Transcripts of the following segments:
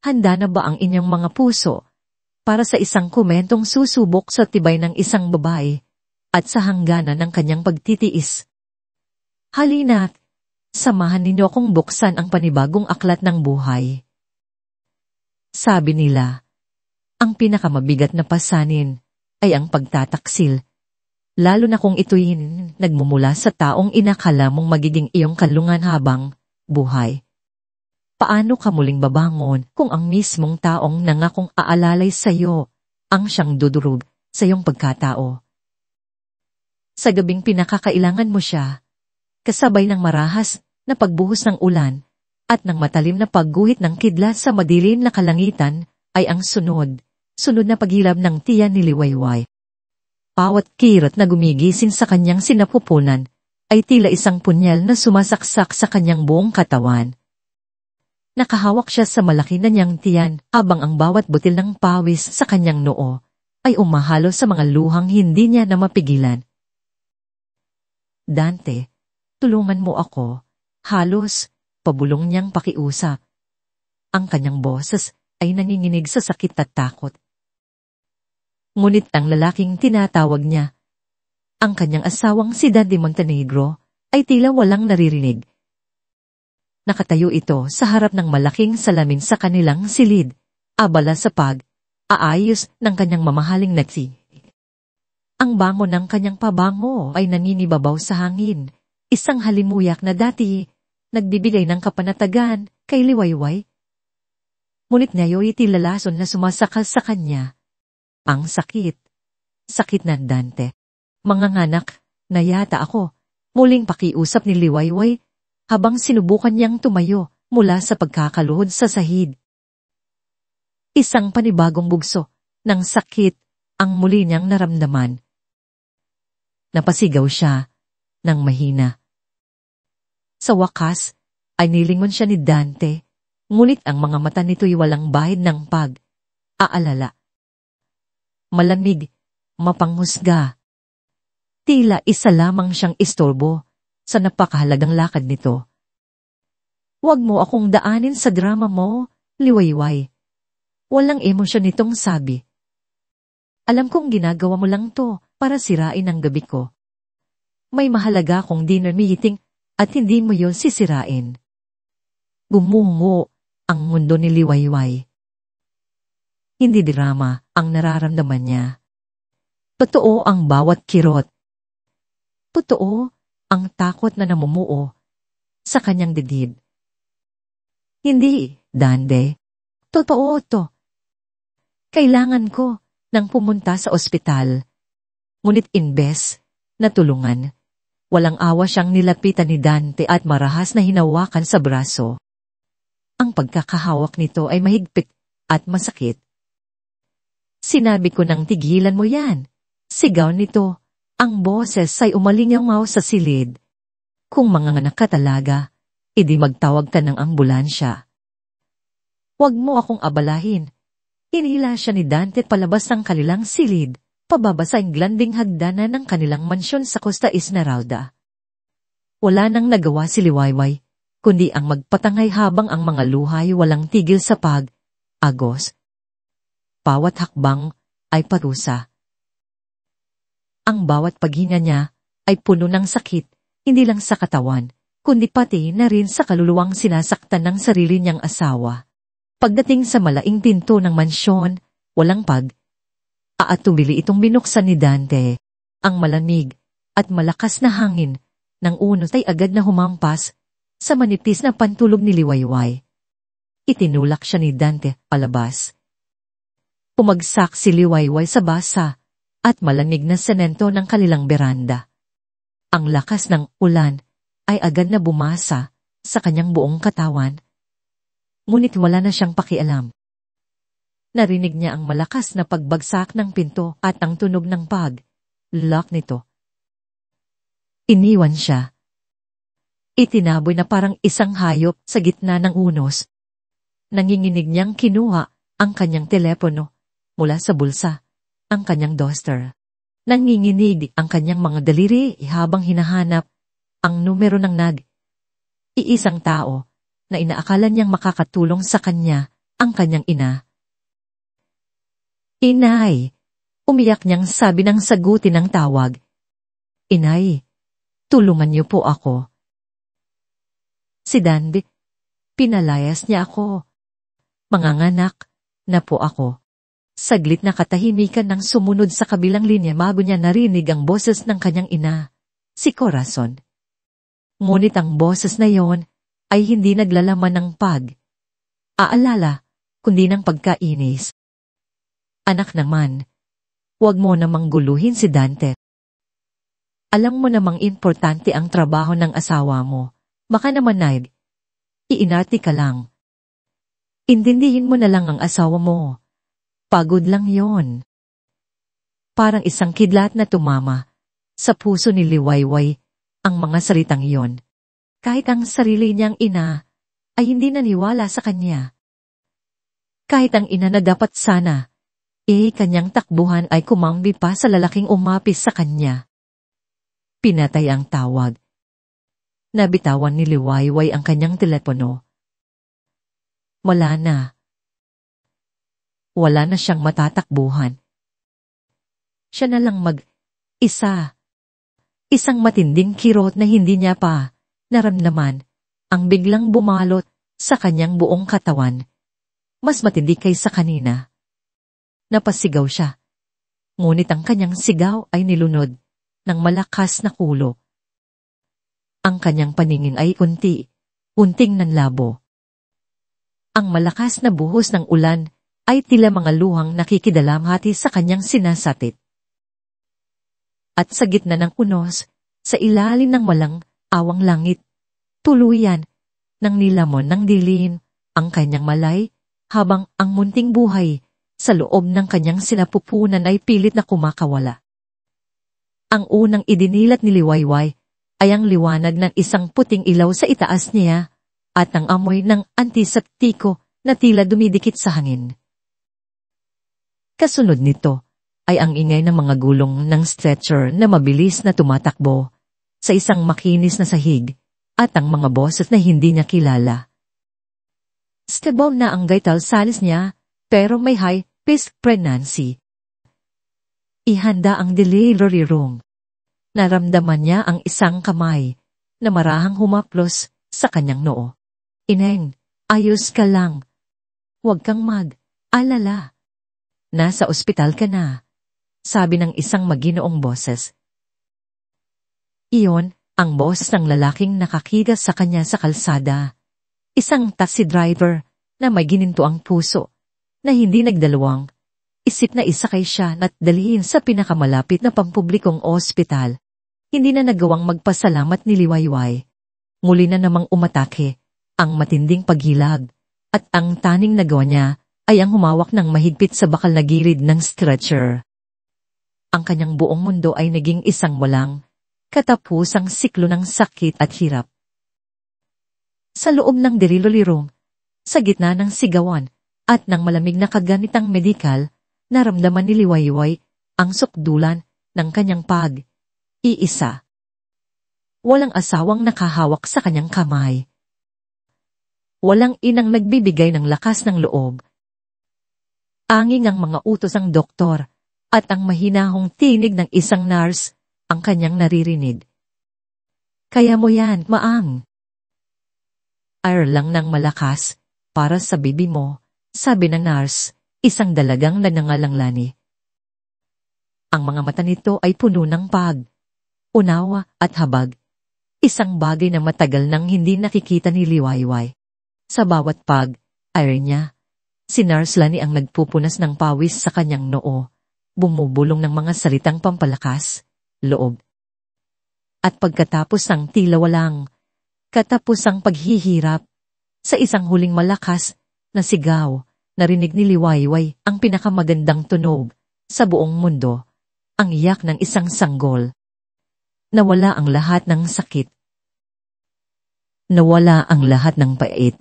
Handa na ba ang inyong mga puso para sa isang komentong susubok sa tibay ng isang babae at sa hangganan ng kanyang pagtitiis? Halina't, samahan ninyo akong buksan ang panibagong aklat ng buhay. Sabi nila, ang pinakamabigat na pasanin ay ang pagtataksil, lalo na kung ito'y nagmumula sa taong inakala mong magiging iyong kanlungan habang buhay. Paano ka muling babangon kung ang mismong taong nangakong aalalay sa iyo ang siyang dudurog sa iyong pagkatao? Sa gabing pinakakailangan mo siya, kasabay ng marahas na pagbuhos ng ulan at ng matalim na pagguhit ng kidlat sa madilim na kalangitan ay ang sunod na paghilab ng tiyan ni Liwayway. Bawat kirot na gumigising sa kanyang sinapupunan ay tila isang punyal na sumasaksak sa kanyang buong katawan. Nakahawak siya sa malaki na niyang tiyan habang ang bawat butil ng pawis sa kanyang noo ay umahalo sa mga luhang hindi niya na mapigilan. Dante, tulungan mo ako. Halos, pabulong niyang pakiusap. Ang kanyang boses ay nanginginig sa sakit at takot. Ngunit ang lalaking tinatawag niya, ang kanyang asawang si Daddy Montenegro, ay tila walang naririnig. Nakatayo ito sa harap ng malaking salamin sa kanilang silid, abala sa pag-aayos ng kanyang mamahaling nagsi. Ang bango ng kanyang pabango ay naninibabaw sa hangin, isang halimuyak na dati nagbibigay ng kapanatagan kay Liwayway. Ngunit ngayon tila lason na sumasakal sa kanya. Ang sakit na Dante. Manganganak na yata ako, muling pakiusap ni Liwayway habang sinubukan niyang tumayo mula sa pagkakaluhod sa sahig. Isang panibagong bugso ng sakit ang muli niyang naramdaman. Napasigaw siya ng mahina. Sa wakas ay nilingon siya ni Dante, ngunit ang mga mata nito'y walang bahid ng pag-aalala. Malamig, mapanghusga. Tila isa lamang siyang istorbo sa napakahalagang lakad nito. Huwag mo akong daanin sa drama mo, Liwayway. Walang emosyon nitong sabi. Alam kong ginagawa mo lang to para sirain ang gabi ko. May mahalaga akong dinner meeting at hindi mo yon sisirain. Gumungo ang mundo ni Liwayway. Hindi drama ang nararamdaman niya. Totoo ang bawat kirot. Totoo ang takot na namumuo sa kanyang dibdib. Hindi, Dante. Totoo to. Kailangan ko nang pumunta sa ospital. Ngunit imbes na tulungan, walang awa siyang nilapitan ni Dante at marahas na hinawakan sa braso. Ang pagkakahawak nito ay mahigpit at masakit. Sinabi ko nang tigilan mo yan. Sigaw nito. Ang boses ay umalingaw sa silid. Kung manganganak ka talaga, edi magtawag ka ng ambulansya. Huwag mo akong abalahin. Hinila siya ni Dante palabas ng kanilang silid, pababa sa inglanding hagdanan ng kanilang mansyon sa Costa Esmeralda. Wala nang nagawa si Liwayway, kundi ang magpatangay habang ang mga luhay walang tigil sa pag-agos. Bawat hakbang ay parusa. Ang bawat paghinga niya ay puno ng sakit, hindi lang sa katawan, kundi pati na rin sa kaluluwang sinasaktan ng sarili niyang asawa. Pagdating sa malaing pinto ng mansyon, walang pag-aatubili itong binuksan ni Dante. Ang malamig at malakas na hangin ng unos ay agad na humampas sa manipis na pantulog ni Liwayway. Itinulak siya ni Dante palabas. Pumagsak si Liwayway sa basa at malamig na semento ng kanilang beranda. Ang lakas ng ulan ay agad na bumasa sa kanyang buong katawan. Ngunit wala na siyang pakialam. Narinig niya ang malakas na pagbagsak ng pinto at ang tunog ng pag-lock nito. Iniwan siya. Itinaboy na parang isang hayop sa gitna ng unos. Nanginginig niyang kinuha ang kanyang telepono mula sa bulsa. Ang kanyang duster. Nanginginig ang kanyang mga daliri habang hinahanap ang numero ng iisang tao na inaakala niyang makakatulong sa kanya ang kanyang ina. Inay! Umiyak niyang sabi ng sagutin ng tawag. Inay, tulungan niyo po ako. Si Danby, pinalayas niya ako. Manganganak na po ako. Saglit na katahimikan ng sumunod sa kabilang linya bago niya narinig ang boses ng kanyang ina, si Corazon. Ngunit ang boses na yon ay hindi naglalaman ng pag-aalala, kundi ng pagkainis. Anak naman, huwag mo namang guluhin si Dante. Alam mo namang importante ang trabaho ng asawa mo. Baka naman iinarte ka lang. Intindihin mo na lang ang asawa mo. Pagod lang yon. Parang isang kidlat na tumama sa puso ni Liwayway ang mga salitang yon. Kahit ang sarili niyang ina ay hindi naniwala sa kanya. Kahit ang ina na dapat sana, kanyang takbuhan ay kumambi pa sa lalaking umapis sa kanya. Pinatay ang tawag. Nabitawan ni Liwayway ang kanyang telepono. Wala na. Wala na siyang matatakbuhan. Siya na lang mag-isa. Isang matinding kirot na hindi niya pa naramdaman ang biglang bumalot sa kanyang buong katawan. Mas matindi kaysa kanina. Napasigaw siya. Ngunit ang kanyang sigaw ay nilunod ng malakas na kulo. Ang kanyang paningin ay unting nanlabo. Ang malakas na buhos ng ulan ay tila mga luhang nakikidalamhati sa kanyang sinasapit. At sa gitna ng unos, sa ilalim ng walang awang langit, tuluyan nang nilamon ng dilim ang kanyang malay habang ang munting buhay sa loob ng kanyang sinapupunan ay pilit na kumakawala. Ang unang idinilat ni Liwayway ay ang liwanag ng isang puting ilaw sa itaas niya at ang amoy ng antiseptiko na tila dumidikit sa hangin. Kasunod nito ay ang ingay ng mga gulong ng stretcher na mabilis na tumatakbo sa isang makinis na sahig at ang mga boses na hindi niya kilala. Stable na ang vital signs niya pero may high-pitched pregnancy. Ihanda ang delivery room. Naramdaman niya ang isang kamay na marahang humaplos sa kanyang noo. Ineng, ayos ka lang. Huwag kang mag-alala. Nasa ospital ka na, sabi ng isang maginoong boses. Iyon ang boses ng lalaking nakakigas sa kanya sa kalsada. Isang taxi driver na may gininto ang puso, na hindi nagdalawang isip na isakay siya at dalhin sa pinakamalapit na pampublikong ospital. Hindi na nagawang magpasalamat ni Liwayway. Muli na namang umatake ang matinding paghilag at ang taning nagawa niya ay ang humawak ng mahigpit sa bakal na gilid ng stretcher. Ang kanyang buong mundo ay naging isang walang katapusang siklo ng sakit at hirap. Sa loob ng delivery room, sa gitna ng sigawan at ng malamig na kaganitang medikal, naramdaman ni Liwayway ang sukdulan ng kanyang pag-iisa. Walang asawang nakahawak sa kanyang kamay. Walang inang nagbibigay ng lakas ng loob. Anging ang mga utos ng doktor at ang mahinahong tinig ng isang nurse ang kanyang naririnig. Kaya mo yan, Maang. Air lang ng malakas para sa bibi mo, sabi ng nurse, isang dalagang nangangalanglani. Ang mga mata nito ay puno ng unawa at habag. Isang bagay na matagal nang hindi nakikita ni Liwayway. Sa bawat air niya, si Nurse Lani ang nagpupunas ng pawis sa kanyang noo, bumubulong ng mga salitang pampalakas, loob. At pagkatapos ng tila walang katapusang paghihirap, sa isang huling malakas na sigaw, narinig ni Liwayway ang pinakamagandang tunog sa buong mundo, ang iyak ng isang sanggol. Nawala ang lahat ng sakit. Nawala ang lahat ng pait.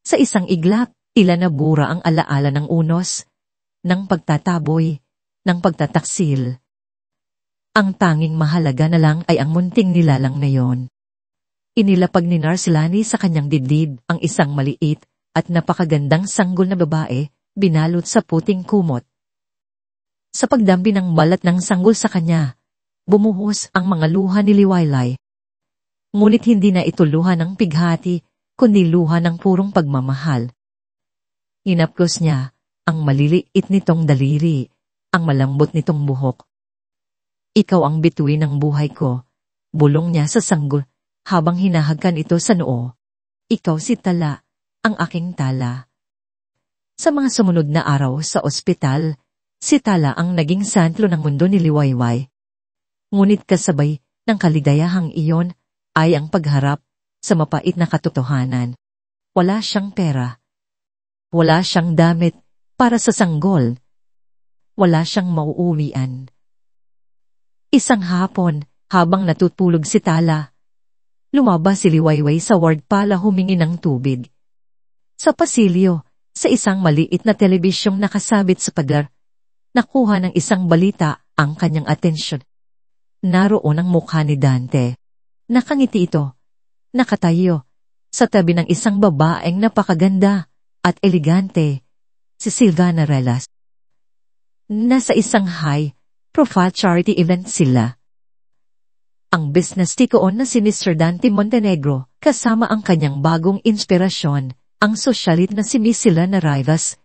Sa isang iglap, tila nabura ang alaala ng unos, ng pagtataboy, ng pagtataksil. Ang tanging mahalaga na lang ay ang munting nilalang na yon. Inilapag ni Nurse Lani sa kanyang dibdib ang isang maliit at napakagandang sanggol na babae, binalot sa puting kumot. Sa pagdampi ng balat ng sanggol sa kanya, bumuhos ang mga luha ni Liwayway. Ngunit hindi na ito luha ng pighati, kundi luha ng purong pagmamahal. Inaplos niya ang maliliit nitong daliri, ang malambot nitong buhok. Ikaw ang bituin ng buhay ko, bulong niya sa sanggol habang hinahagkan ito sa noo. Ikaw si Tala, ang aking tala. Sa mga sumunod na araw sa ospital, si Tala ang naging santlo ng mundo ni Liwayway. Ngunit kasabay ng kaligayahang iyon ay ang pagharap sa mapait na katotohanan. Wala siyang pera. Wala siyang damit para sa sanggol. Wala siyang mauuwian. Isang hapon, habang natutulog si Tala, lumabas si Liwayway sa ward para humingi ng tubig. Sa pasilyo, sa isang maliit na telebisyong nakasabit sa pader, nakuha ng isang balita ang kanyang atensyon. Naroon ang mukha ni Dante. Nakangiti ito, nakatayo, sa tabi ng isang babaeng napakaganda at elegante, si Silvana Relas. Nasa isang high-profile charity event sila. Ang business tikoon na si Mr. Dante Montenegro, kasama ang kanyang bagong inspirasyon, ang sosyalit na si Miss Silvana Rivas,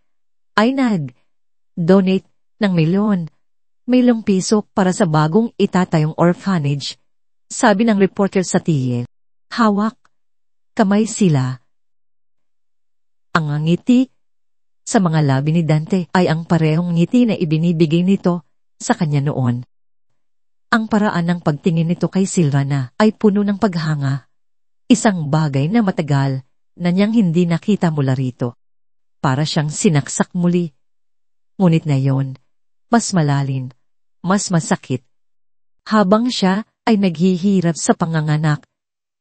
ay nag-donate ng milyong piso para sa bagong itatayong orphanage, sabi ng reporter sa TL. Hawak kamay sila. Ang ngiti sa mga labi ni Dante ay ang parehong ngiti na ibinibigay nito sa kanya noon. Ang paraan ng pagtingin nito kay Silvana ay puno ng paghanga. Isang bagay na matagal na niyang hindi nakita mula rito. Para siyang sinaksak muli. Ngunit ngayon, mas malalim, mas masakit. Habang siya ay naghihirap sa panganganak,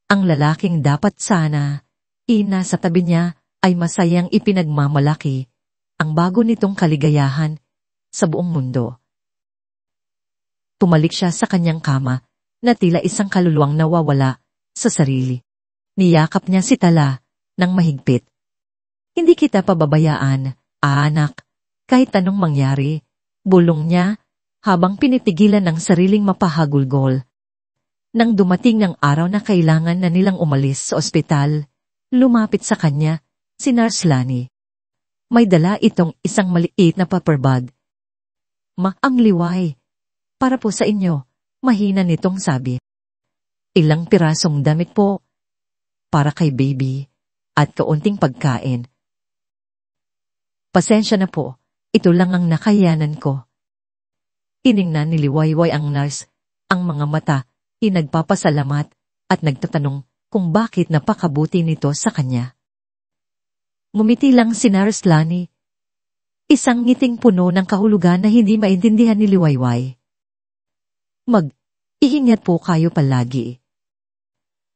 ang lalaking dapat sana, sa tabi niya, ay masayang ipinagmamalaki ang bago nitong kaligayahan sa buong mundo. Tumalik siya sa kanyang kama na tila isang kaluluwang nawawala sa sarili. Niyakap niya si Tala ng mahigpit. Hindi kita pababayaan, anak, kahit anong mangyari, bulong niya habang pinipigilan ng sariling mapahagulgol. Nang dumating ng araw na kailangan na nilang umalis sa ospital, lumapit sa kanya si Nurse Lani. May dala itong isang maliit na paper bag. Ang liway. Para po sa inyo, mahina nitong sabi. Ilang pirasong damit po. Para kay baby. At kaunting pagkain. Pasensya na po, ito lang ang nakayanan ko. Tiningnan ni Liwayway ang nurse, ang mga mata, nagpapasalamat, at nagtatanong kung bakit napakabuti nito sa kanya. Ngumiti lang si Nurse Lani. Isang ngiting puno ng kahulugan na hindi maintindihan ni Liwayway. Mag-iingat po kayo palagi.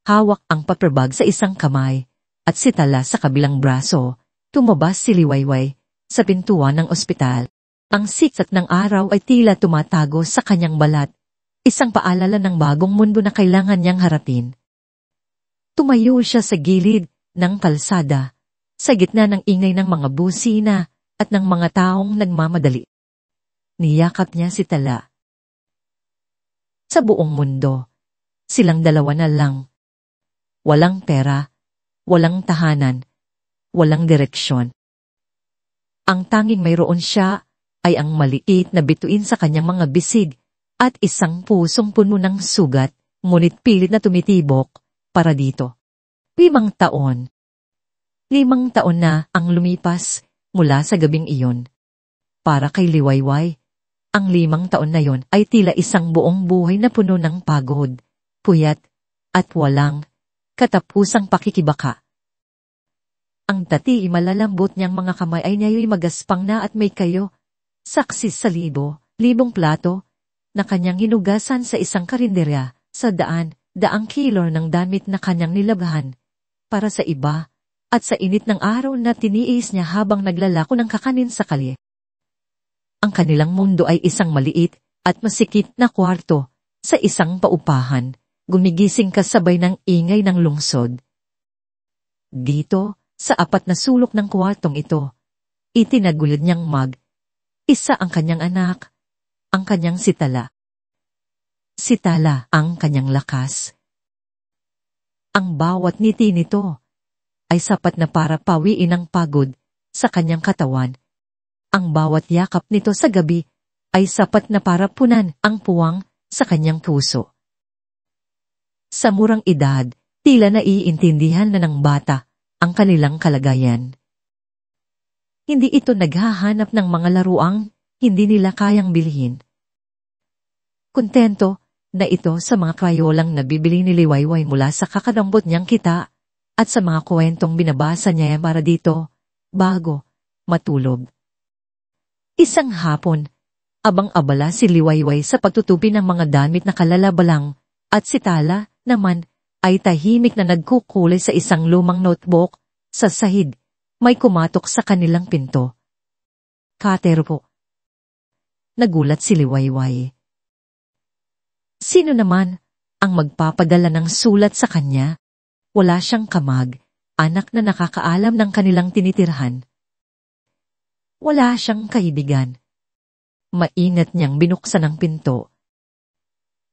Hawak ang paperbag sa isang kamay, at si Tala sa kabilang braso, tumabas si Liwayway sa pintuan ng ospital. Ang sikat ng araw ay tila tumatago sa kanyang balat, isang paalala ng bagong mundo na kailangan niyang harapin. Tumayo siya sa gilid ng kalsada, sa gitna ng ingay ng mga busina at ng mga taong nagmamadali. Niyakap niya si Tala. Sa buong mundo, silang dalawa na lang. Walang pera, walang tahanan, walang direksyon. Ang tanging mayroon siya ay ang maliit na bituin sa kanyang mga bisig at isang pusong puno ng sugat, ngunit pilit na tumitibok para dito. 5 taon. 5 taon na ang lumipas mula sa gabing iyon. Para kay Liwayway, ang 5 taon na yon ay tila isang buong buhay na puno ng pagod, puyat, at walang katapusang pakikibaka. Ang tati malalambot niyang mga kamay ay niya'y magaspang na at may kayo, saksis sa libong plato, na kanyang hinugasan sa isang karinderya, sa daang kilo ng damit na kanyang nilabhan, para sa iba, at sa init ng araw na tiniis niya habang naglalako ng kakanin sa kalye. Ang kanilang mundo ay isang maliit at masikip na kwarto sa isang paupahan, gumigising kasabay ng ingay ng lungsod. Dito, Sa apat na sulok ng kwartong ito, itinagulid niyang isa ang kanyang anak, ang kanyang si Tala. Si Tala ang kanyang lakas. Ang bawat ngiti nito ay sapat na para pawiin ang pagod sa kanyang katawan. Ang bawat yakap nito sa gabi ay sapat na para punan ang puwang sa kanyang puso. Sa murang edad, tila naiintindihan na ng bata ang kanilang kalagayan. Hindi ito naghahanap ng mga laruang hindi nila kayang bilhin. Kontento na ito sa mga krayolang nabibili ni Liwayway mula sa kakadambot niyang kita at sa mga kwentong binabasa niya para dito bago matulog. Isang hapon, abang-abala si Liwayway sa pagtutupi ng mga damit na kalalabalang at si Tala naman ay tahimik na nagkukulay sa isang lumang notebook sa sahig. May kumatok sa kanilang pinto. Kater po. Nagulat si Liwayway. Sino naman ang magpapadala ng sulat sa kanya? Wala siyang kamag, anak na nakakaalam ng kanilang tinitirhan. Wala siyang kaibigan. Maingat niyang binuksan ang pinto.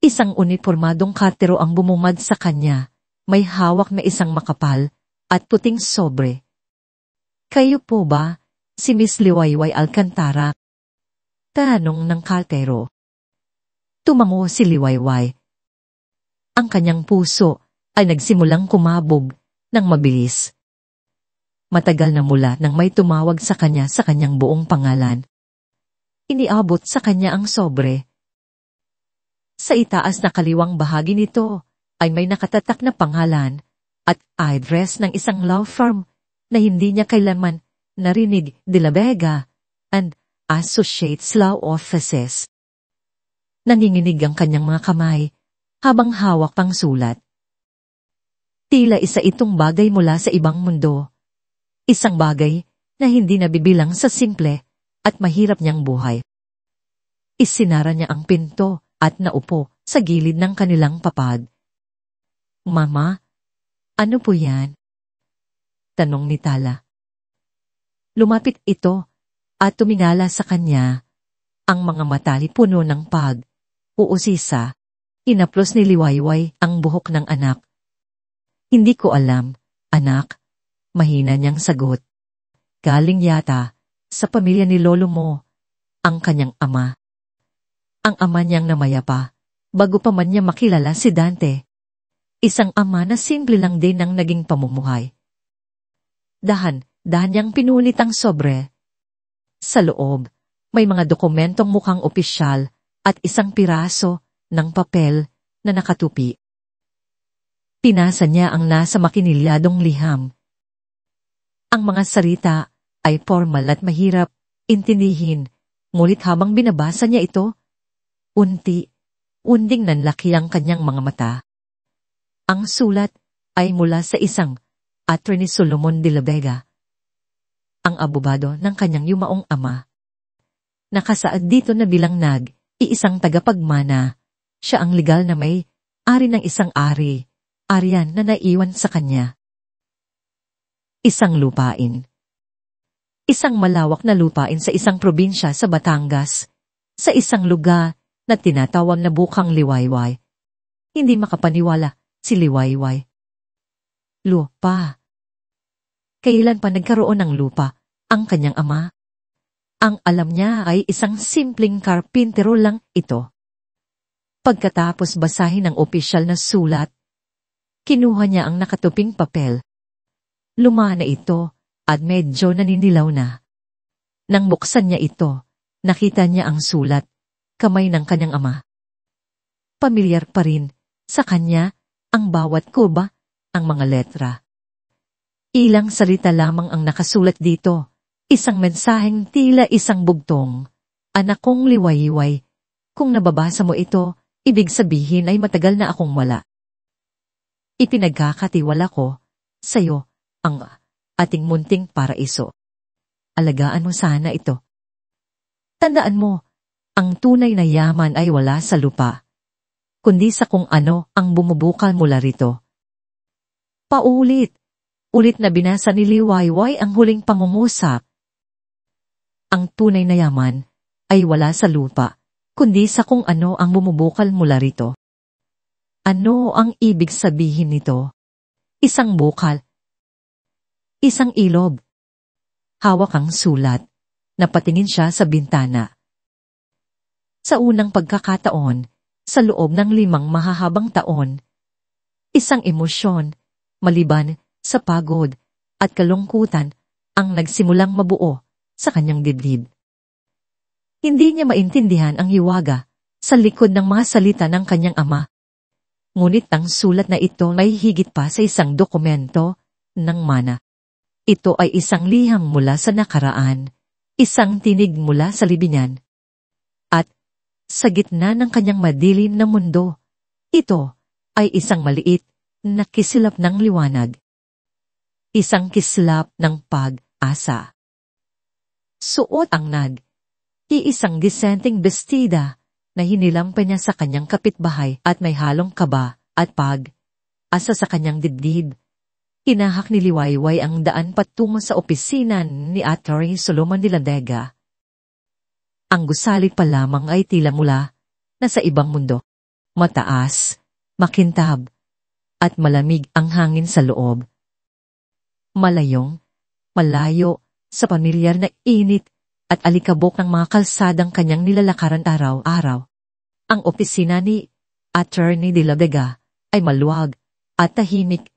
Isang unipormadong katero ang bumumad sa kanya, may hawak na isang makapal at puting sobre. Kayo po ba, si Miss Liwayway Alcantara? Tanong ng katero. Tumango si Liwayway. Ang kanyang puso ay nagsimulang kumabog ng mabilis. Matagal na mula nang may tumawag sa kanyang buong pangalan. Iniabot sa kanya ang sobre. Sa itaas na kaliwang bahagi nito ay may nakatatak na pangalan at address ng isang law firm na hindi niya kailanman narinig, De La Vega and Associates Law Offices. Nanginginig ang kanyang mga kamay habang hawak pang sulat. Tila isa itong bagay mula sa ibang mundo. Isang bagay na hindi nabibilang sa simple at mahirap niyang buhay. Isinara niya ang pinto at naupo sa gilid ng kanilang papag. Mama, ano po yan? Tanong ni Tala. Lumapit ito at tumingala sa kanya. Ang mga mata puno ng uusisa. Hinaplos ni Liwayway ang buhok ng anak. Hindi ko alam, anak. Mahina niyang sagot. Galing yata sa pamilya ni lolo mo, ang kanyang ama. Ang ama niyang namayapa, bago pa man niya makilala si Dante. Isang ama na simple lang din ang naging pamumuhay. Dahan niyang pinunit ang sobre. Sa loob, may mga dokumentong mukhang opisyal at isang piraso ng papel na nakatupi. Pinasa niya ang nasa makinilyadong liham. Ang mga salita ay formal at mahirap intindihin, ngunit habang binabasa niya ito, unti-unting nanlaki ang kanyang mga mata. Ang sulat ay mula sa isang Attorney Solomon de la Vega, ang abogado ng kanyang yumaong ama. Nakasaad dito na bilang iisang tagapagmana, siya ang legal na may-ari ng isang arian na naiwan sa kanya. Isang lupain. Isang malawak na lupain sa isang probinsya sa Batangas, sa isang lugar na tinatawag na Bukang Liwayway. Hindi makapaniwala si Liwayway. Lupa. Kailan pa nagkaroon ng lupa ang kanyang ama? Ang alam niya ay isang simpleng karpintero lang ito. Pagkatapos basahin ang opisyal na sulat, kinuha niya ang nakatuping papel. Luma na ito at medyo naninilaw na. Nang buksan niya ito, nakita niya ang sulat, kamay ng kanyang ama. Pamilyar pa rin sa kanya ang bawat kurba, ang mga letra. Ilang salita lamang ang nakasulat dito, isang mensaheng tila isang bugtong. Anak kong Liwayway, kung nababasa mo ito, ibig sabihin ay matagal na akong wala. Ipinagkakatiwala ko sa'yo ang ating munting paraiso. Alagaan mo sana ito. Tandaan mo, ang tunay na yaman ay wala sa lupa, kundi sa kung ano ang bumubukal mula rito. Paulit, Ulit na binasa ni Liwayway ang huling pangungusap. Ang tunay na yaman ay wala sa lupa, kundi sa kung ano ang bumubukal mula rito. Ano ang ibig sabihin nito? Isang bukal. Isang ilog. Hawak ang sulat. Napatingin siya sa bintana. Sa unang pagkakataon, sa loob ng 5 mahahabang taon, isang emosyon, maliban sa pagod at kalungkutan, ang nagsimulang mabuo sa kanyang dibdib. Hindi niya maintindihan ang hiwaga sa likod ng mga salita ng kanyang ama. Ngunit ang sulat na ito may higit pa sa isang dokumento ng mana. Ito ay isang liham mula sa nakaraan, isang tinig mula sa libingan. At sa gitna ng kanyang madilim na mundo, ito ay isang maliit na kislap ng liwanag. Isang kislap ng pag-asa. Suot ang iisang disenteng bestida na hinilam pa niya sa kanyang kapitbahay at may halong kaba at pag-asa sa kanyang dibdib. Hinahak ni Liwayway ang daan patungo sa opisina ni Atty. Solomon de la Vega. Ang gusali pa lamang ay tila mula na sa ibang mundo. Mataas, makintab, at malamig ang hangin sa loob. Malayo sa pamilyar na init at alikabok ng mga kalsadang kanyang nilalakaran araw-araw. Ang opisina ni Atty. de la Vega ay maluwag at tahimik,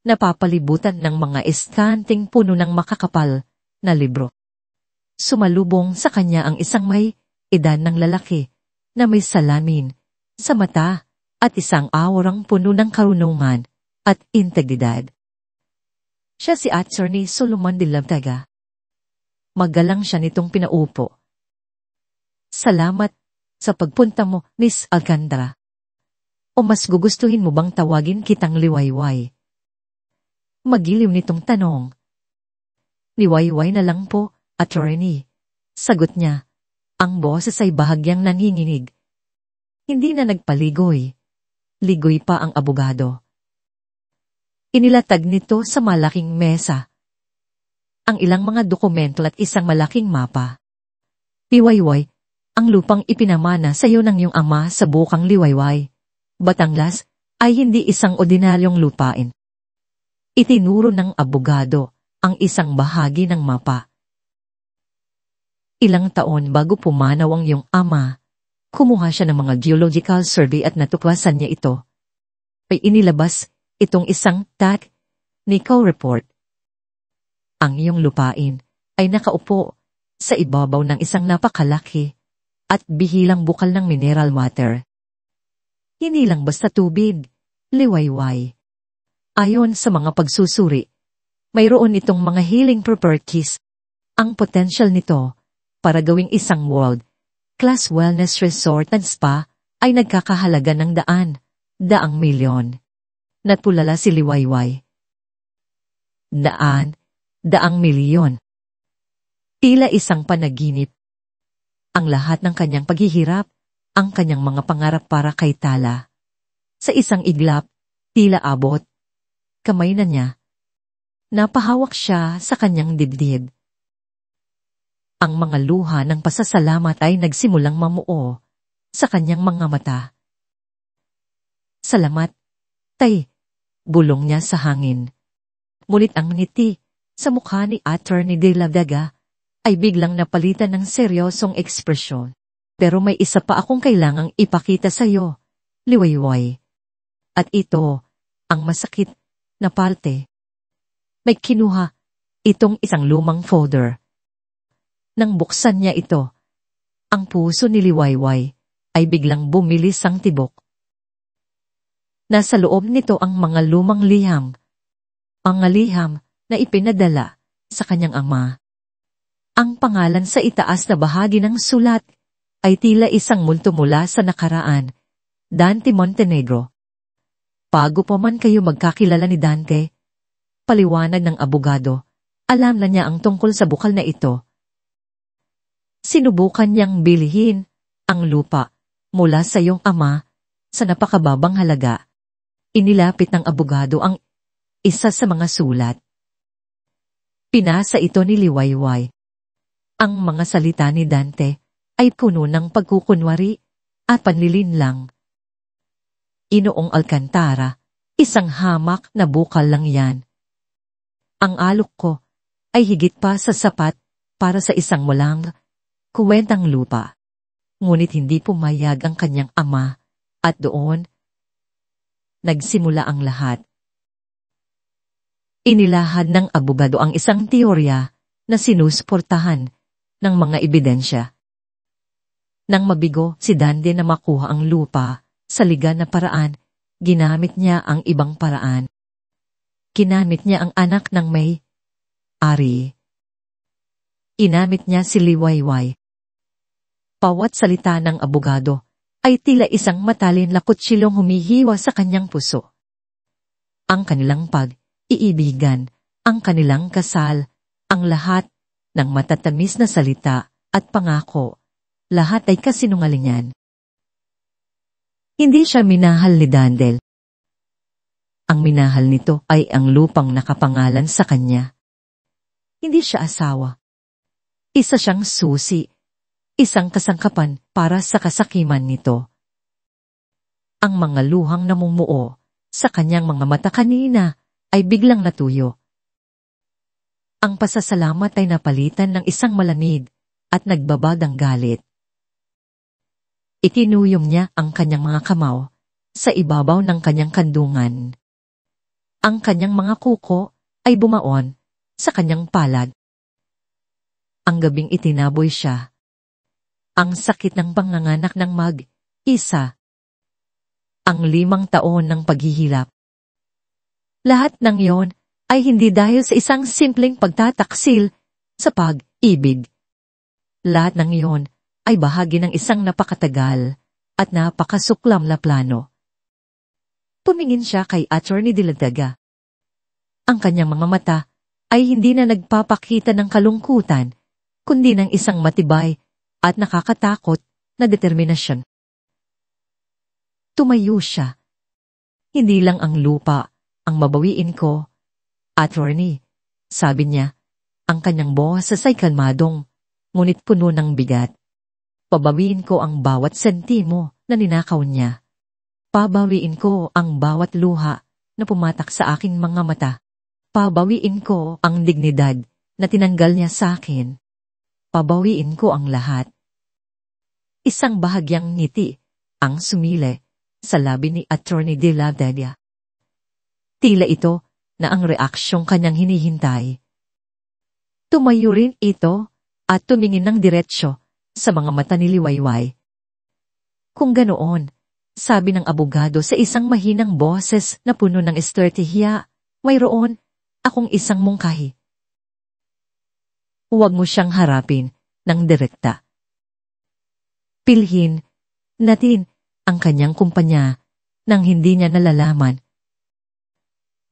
napapalibutan ng mga estanting puno ng makakapal na libro. Sumalubong sa kanya ang isang may edad ng lalaki na may salamin sa mata at isang aurang puno ng karunungan at integridad. Siya si Atty. Solomon de la Vega. Magalang siya nitong pinaupo. Salamat sa pagpunta mo, Miss Alcantara. O mas gugustuhin mo bang tawagin kitang Liwayway? Magiliw nitong tanong. Liwayway na lang po, attorney. Sagot niya. Ang boses ay bahagyang nanginginig. Hindi na nagpaligoy. Ligoy pa ang abogado. Inilatag nito sa malaking mesa ang ilang mga dokumento at isang malaking mapa. Liwayway, ang lupang ipinamana sa iyo ng iyong ama sa bukang Liwayway, Batangas, ay hindi isang ordinaryong lupain. Itinuro ng abogado ang isang bahagi ng mapa. Ilang taon bago pumanaw ang iyong ama, kumuha siya ng mga geological survey at natuklasan niya ito. Ay inilabas itong isang technical report. Ang iyong lupain ay nakaupo sa ibabaw ng isang napakalaki at bihilang bukal ng mineral water. Hindi lang basta tubig, Liwayway. Ayon sa mga pagsusuri, mayroon itong mga healing properties. Ang potential nito para gawing isang world-class wellness resort and spa ay nagkakahalaga ng daang milyon. Natulala si Liwayway. Daang milyon. Tila isang panaginip. Ang lahat ng kanyang paghihirap, ang kanyang mga pangarap para kay Tala. Sa isang iglap, tila abot. Kamay na niya. Napahawak siya sa kanyang dibdib. Ang mga luha ng pasasalamat ay nagsimulang mamuo sa kanyang mga mata. Salamat, Tay. Bulong niya sa hangin. Ngunit ang ngiti sa mukha ni Atty. de la Vega ay biglang napalitan ng seryosong ekspresyon. Pero may isa pa akong kailangang ipakita sa iyo, Liwayway. At ito, ang masakit na parte. May kinuha itong isang lumang folder. Nang buksan niya ito, ang puso ni Liwayway ay biglang bumilis ang tibok. Nasa loob nito ang mga lumang liham. Mga liham na ipinadala sa kanyang ama. Ang pangalan sa itaas na bahagi ng sulat ay tila isang multo mula sa nakaraan, Dante Montenegro. Bago pa man kayo magkakilala ni Dante, paliwanag ng abogado, alam na niya ang tungkol sa bukal na ito. Sinubukan niyang bilhin ang lupa mula sa iyong ama sa napakababang halaga. Inilapit ng abogado ang isa sa mga sulat. Pinasa ito ni Liwayway. Ang mga salita ni Dante ay puno ng pagkukunwari at panlilinlang. Inoong Alcantara, isang hamak na bukal lang yan. Ang alok ko ay higit pa sa sapat para sa isang walang kuwentang lupa. Ngunit hindi pumayag ang kanyang ama at doon nagsimula ang lahat. Inilahad ng abogado ang isang teorya na sinusuportahan ng mga ebidensya. Nang mabigo si Dante na makuha ang lupa sa ligan na paraan, ginamit niya ang ibang paraan. Ginamit niya ang anak ng may-ari. Inamit niya si Liwayway. Bawat salita ng abogado ay tila isang matalin na kutsilong humihiwa sa kanyang puso. Ang kanilang pag-iibigan, ang kanilang kasal, ang lahat ng matatamis na salita at pangako, lahat ay kasinungalingan. Hindi siya minahal ni Dandel. Ang minahal nito ay ang lupang nakapangalan sa kanya. Hindi siya asawa. Isa siyang susi, isang kasangkapan para sa kasakiman nito. Ang mga luhang namumuo sa kanyang mga mata kanina ay biglang natuyo. Ang pasasalamat ay napalitan ng isang malamig at nagbabadang galit. Ikinuyom niya ang kanyang mga kamao sa ibabaw ng kanyang kandungan. Ang kanyang mga kuko ay bumaon sa kanyang palad. Ang gabing itinaboy siya. Ang sakit ng panganganak ng mag-isa. Ang 5 taon ng paghihilap. Lahat ng iyon ay hindi dahil sa isang simpleng pagtataksil sa pag-ibig. Lahat ng iyon ay bahagi ng isang napakatagal at napakasuklam na plano. Tumingin siya kay Attorney Diladaga. Ang kanyang mga mata ay hindi na nagpapakita ng kalungkutan, kundi ng isang matibay at nakakatakot na determinasyon. Tumayo siya. Hindi lang ang lupa ang mabawiin ko, Attorney, sabi niya, ang kanyang boses ay kalmadong, ngunit puno ng bigat. Pabawiin ko ang bawat sentimo na ninakaw niya. Pabawiin ko ang bawat luha na pumatak sa aking mga mata. Pabawiin ko ang dignidad na tinanggal niya sa akin. Pabawiin ko ang lahat. Isang bahagyang ngiti ang sumile sa labi ni Attorney de la Delia. Tila ito na ang reaksyong kanyang hinihintay. Tumayo rin ito at tumingin ng diretsyo sa mga mata ni Liwayway. Kung ganoon, sabi ng abogado sa isang mahinang boses na puno ng estratehiya, mayroon akong isang mungkahi. Huwag mo siyang harapin ng direkta. Pilhin natin ang kanyang kumpanya nang hindi niya nalalaman.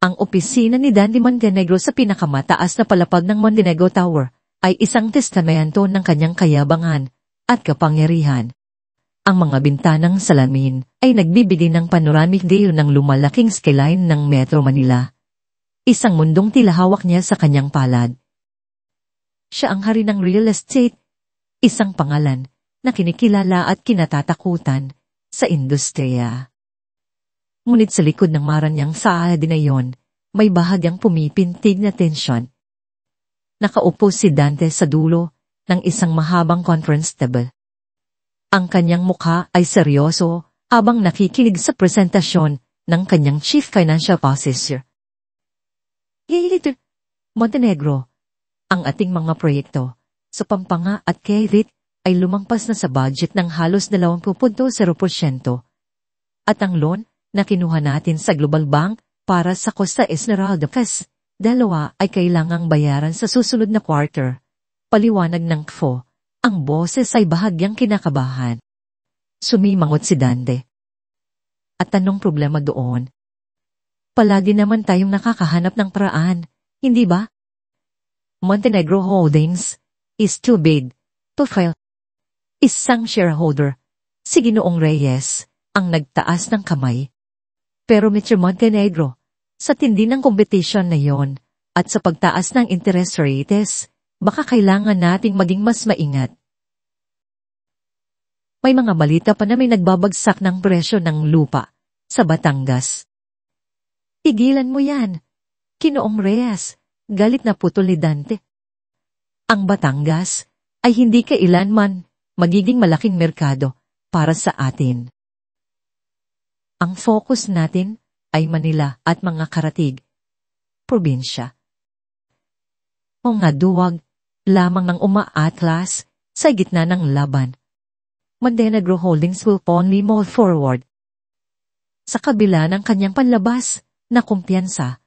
Ang opisina ni Dandy Montenegro sa pinakamataas na palapag ng Montenegro Tower ay isang testamento ng kanyang kayabangan at kapangyarihan. Ang mga bintanang salamin ay nagbibigay ng panoramic view ng lumalaking skyline ng Metro Manila. Isang mundong tila hawak niya sa kanyang palad. Siya ang hari ng real estate, isang pangalan na kinikilala at kinatatakutan sa industriya. Ngunit sa likod ng maranyang saadi na iyon, may bahagyang pumipintig na tensyon. Nakaupo si Dante sa dulo ng isang mahabang conference table. Ang kanyang mukha ay seryoso habang nakikinig sa presentasyon ng kanyang Chief Financial Officer. Montenegro, ang ating mga proyekto sa Pampanga at Quezon ay lumangpas na sa budget ng halos 20.0%. At ang loan na kinuha natin sa Global Bank para sa Costa Esmeralda Cas, 2 ay kailangang bayaran sa susunod na quarter. Paliwanag ng KFO, ang boses ay bahagyang kinakabahan. Sumimangot si Dante. At anong problema doon? Palagi naman tayong nakakahanap ng paraan, hindi ba? Montenegro Holdings is too big to fail. Isang shareholder, si Ginoong Reyes, ang nagtaas ng kamay. Pero Mr. Montenegro, Sa tindi ng kompetisyon na yon, at sa pagtaas ng interest rates, baka kailangan nating maging mas maingat. May mga balita pa na may nagbabagsak ng presyo ng lupa sa Batangas. Tigilan mo yan, Kinoong Reyes, galit na putol ni Dante. Ang Batangas ay hindi kailanman magiging malaking merkado para sa atin. Ang focus natin ay Manila at mga karatig, probinsya. Mga duwag lamang ng umaatlas sa gitna ng laban. Montenegro Holdings will only move forward. Sa kabila ng kanyang panlabas na kumpiyansa,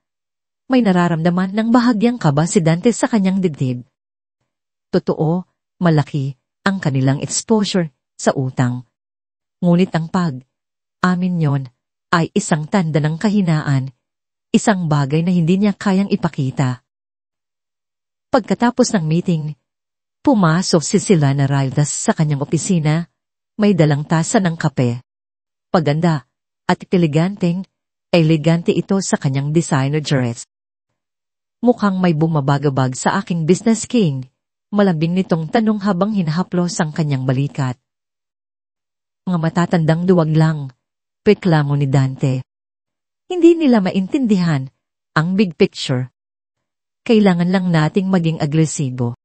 may nararamdaman ng bahagyang kaba si Dante sa kanyang dibdib. Totoo, malaki ang kanilang exposure sa utang. Ngunit ang amin yon ay isang tanda ng kahinaan, isang bagay na hindi niya kayang ipakita. Pagkatapos ng meeting, pumasok si Silana Raldas sa kanyang opisina, may dalang tasa ng kape. Paganda at elegante ito sa kanyang designer dress. Mukhang may bumabagabag sa aking business king, malambing nitong tanong habang hinahaplos ang kanyang balikat. Mga matatandang duwag lang, reklamo ni Dante. Hindi nila maintindihan ang big picture. Kailangan lang nating maging agresibo.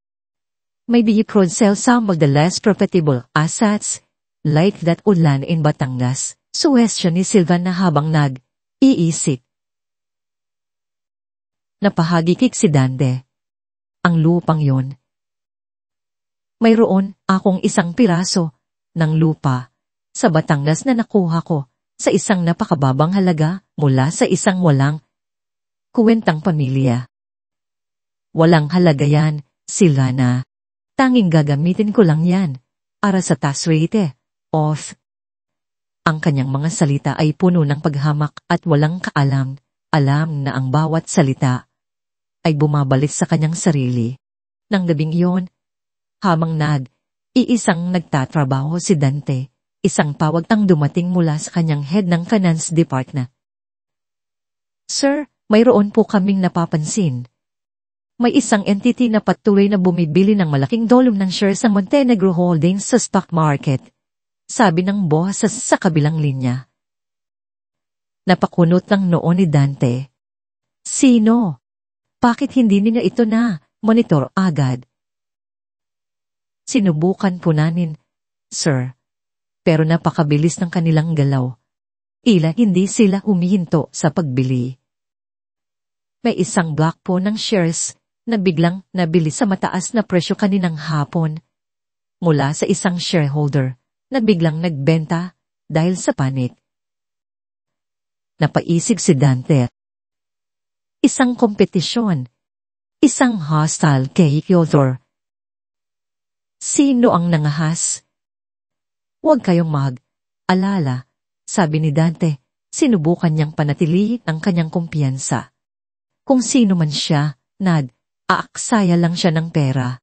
Maybe you could sell some of the less profitable assets, like that ulan in Batangas, suwestyon ni Silvan na habang nag-iisip. Napahagikik si Dante. Ang lupang yon. Mayroon akong isang piraso ng lupa sa Batangas na nakuha ko sa isang napakababang halaga mula sa isang walang kuwentang pamilya. Walang halaga yan, Silvana. Tanging gagamitin ko lang yan para sa tax rate, off. Ang kanyang mga salita ay puno ng paghamak at walang kaalam, alam na ang bawat salita ay bumabalik sa kanyang sarili. Nang gabing iyon, habang iisang nagtatrabaho si Dante, isang tawag ang dumating mula sa kanyang head ng finance department. Sir, mayroon po kaming napapansin. May isang entity na patuloy na bumibili ng malaking dolum ng shares sa Montenegro Holdings sa stock market, sabi ng boss sa kabilang linya. Napakunot ng noo ni Dante. Sino? Bakit hindi niya ito monitor agad? Sinubukan po namin, sir. Pero napakabilis ng kanilang galaw. Tila hindi sila humihinto sa pagbili. May isang block po ng shares na biglang nabili sa mataas na presyo kaninang hapon mula sa isang shareholder na biglang nagbenta dahil sa panik. Napaisip si Dante. Isang kompetisyon, isang hostile takeover. Sino ang nangahas? Huwag kayong mag-alala, sabi ni Dante, sinubukan niyang panatilihin ang kanyang kumpiyansa. Kung sino man siya, aaksaya lang siya ng pera.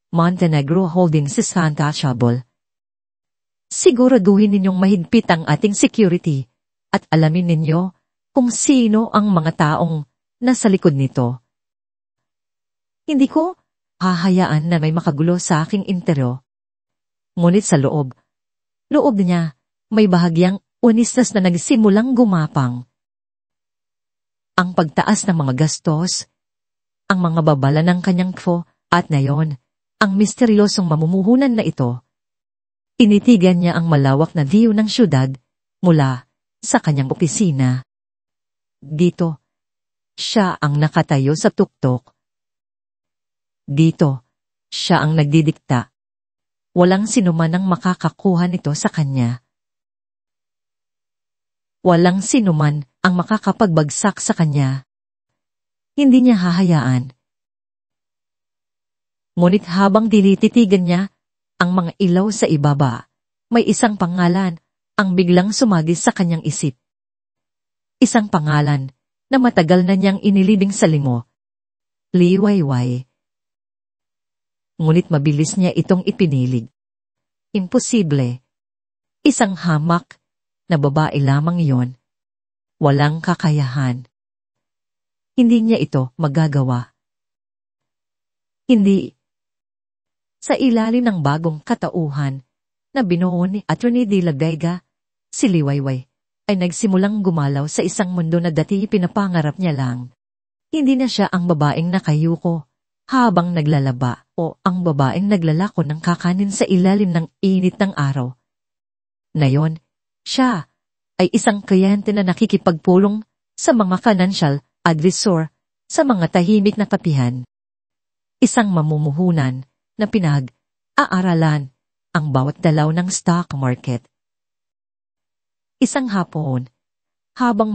Montenegro Holdings is untouchable. Siguraduhin ninyong mahigpit ang ating security at alamin ninyo kung sino ang mga taong nasa likod nito. Hindi ko hahayaan na may makagulo sa aking interior. Ngunit sa loob niya, may bahagyang unisnas na nagsimulang gumapang. Ang pagtaas ng mga gastos, ang mga babala ng kanyang kfo, at ngayon, ang misteryosong mamumuhunan na ito. Tinitigan niya ang malawak na view ng syudad mula sa kanyang opisina. Dito, siya ang nakatayo sa tuktok. Dito, siya ang nagdidikta. Walang sinuman ang makakakuha nito sa kanya. Walang sinuman ang makakapagbagsak sa kanya. Hindi niya hahayaan. Ngunit habang tinititigan niya ang mga ilaw sa ibaba, may isang pangalan ang biglang sumagis sa kanyang isip. Isang pangalan na matagal na niyang inilibing sa limo. Liwayway. Ngunit mabilis niya itong ipinilig. Imposible. Isang hamak na babae lamang iyon. Walang kakayahan. hindi niya ito magagawa. Hindi. Sa ilalim ng bagong katauhan na binuo ni Atty. De La Vega, si Liwayway ay nagsimulang gumalaw sa isang mundo na dati pinapangarap niya lang. Hindi na siya ang babaeng nakayuko habang naglalaba o ang babaeng naglalako ng kakanin sa ilalim ng init ng araw. Ngayon, siya ay isang kliyente na nakikipagpulong sa mga financial advisor sa mga tahimik na kapihan. Isang mamumuhunan na pinag-aaralan ang bawat dalaw ng stock market. Isang hapon, habang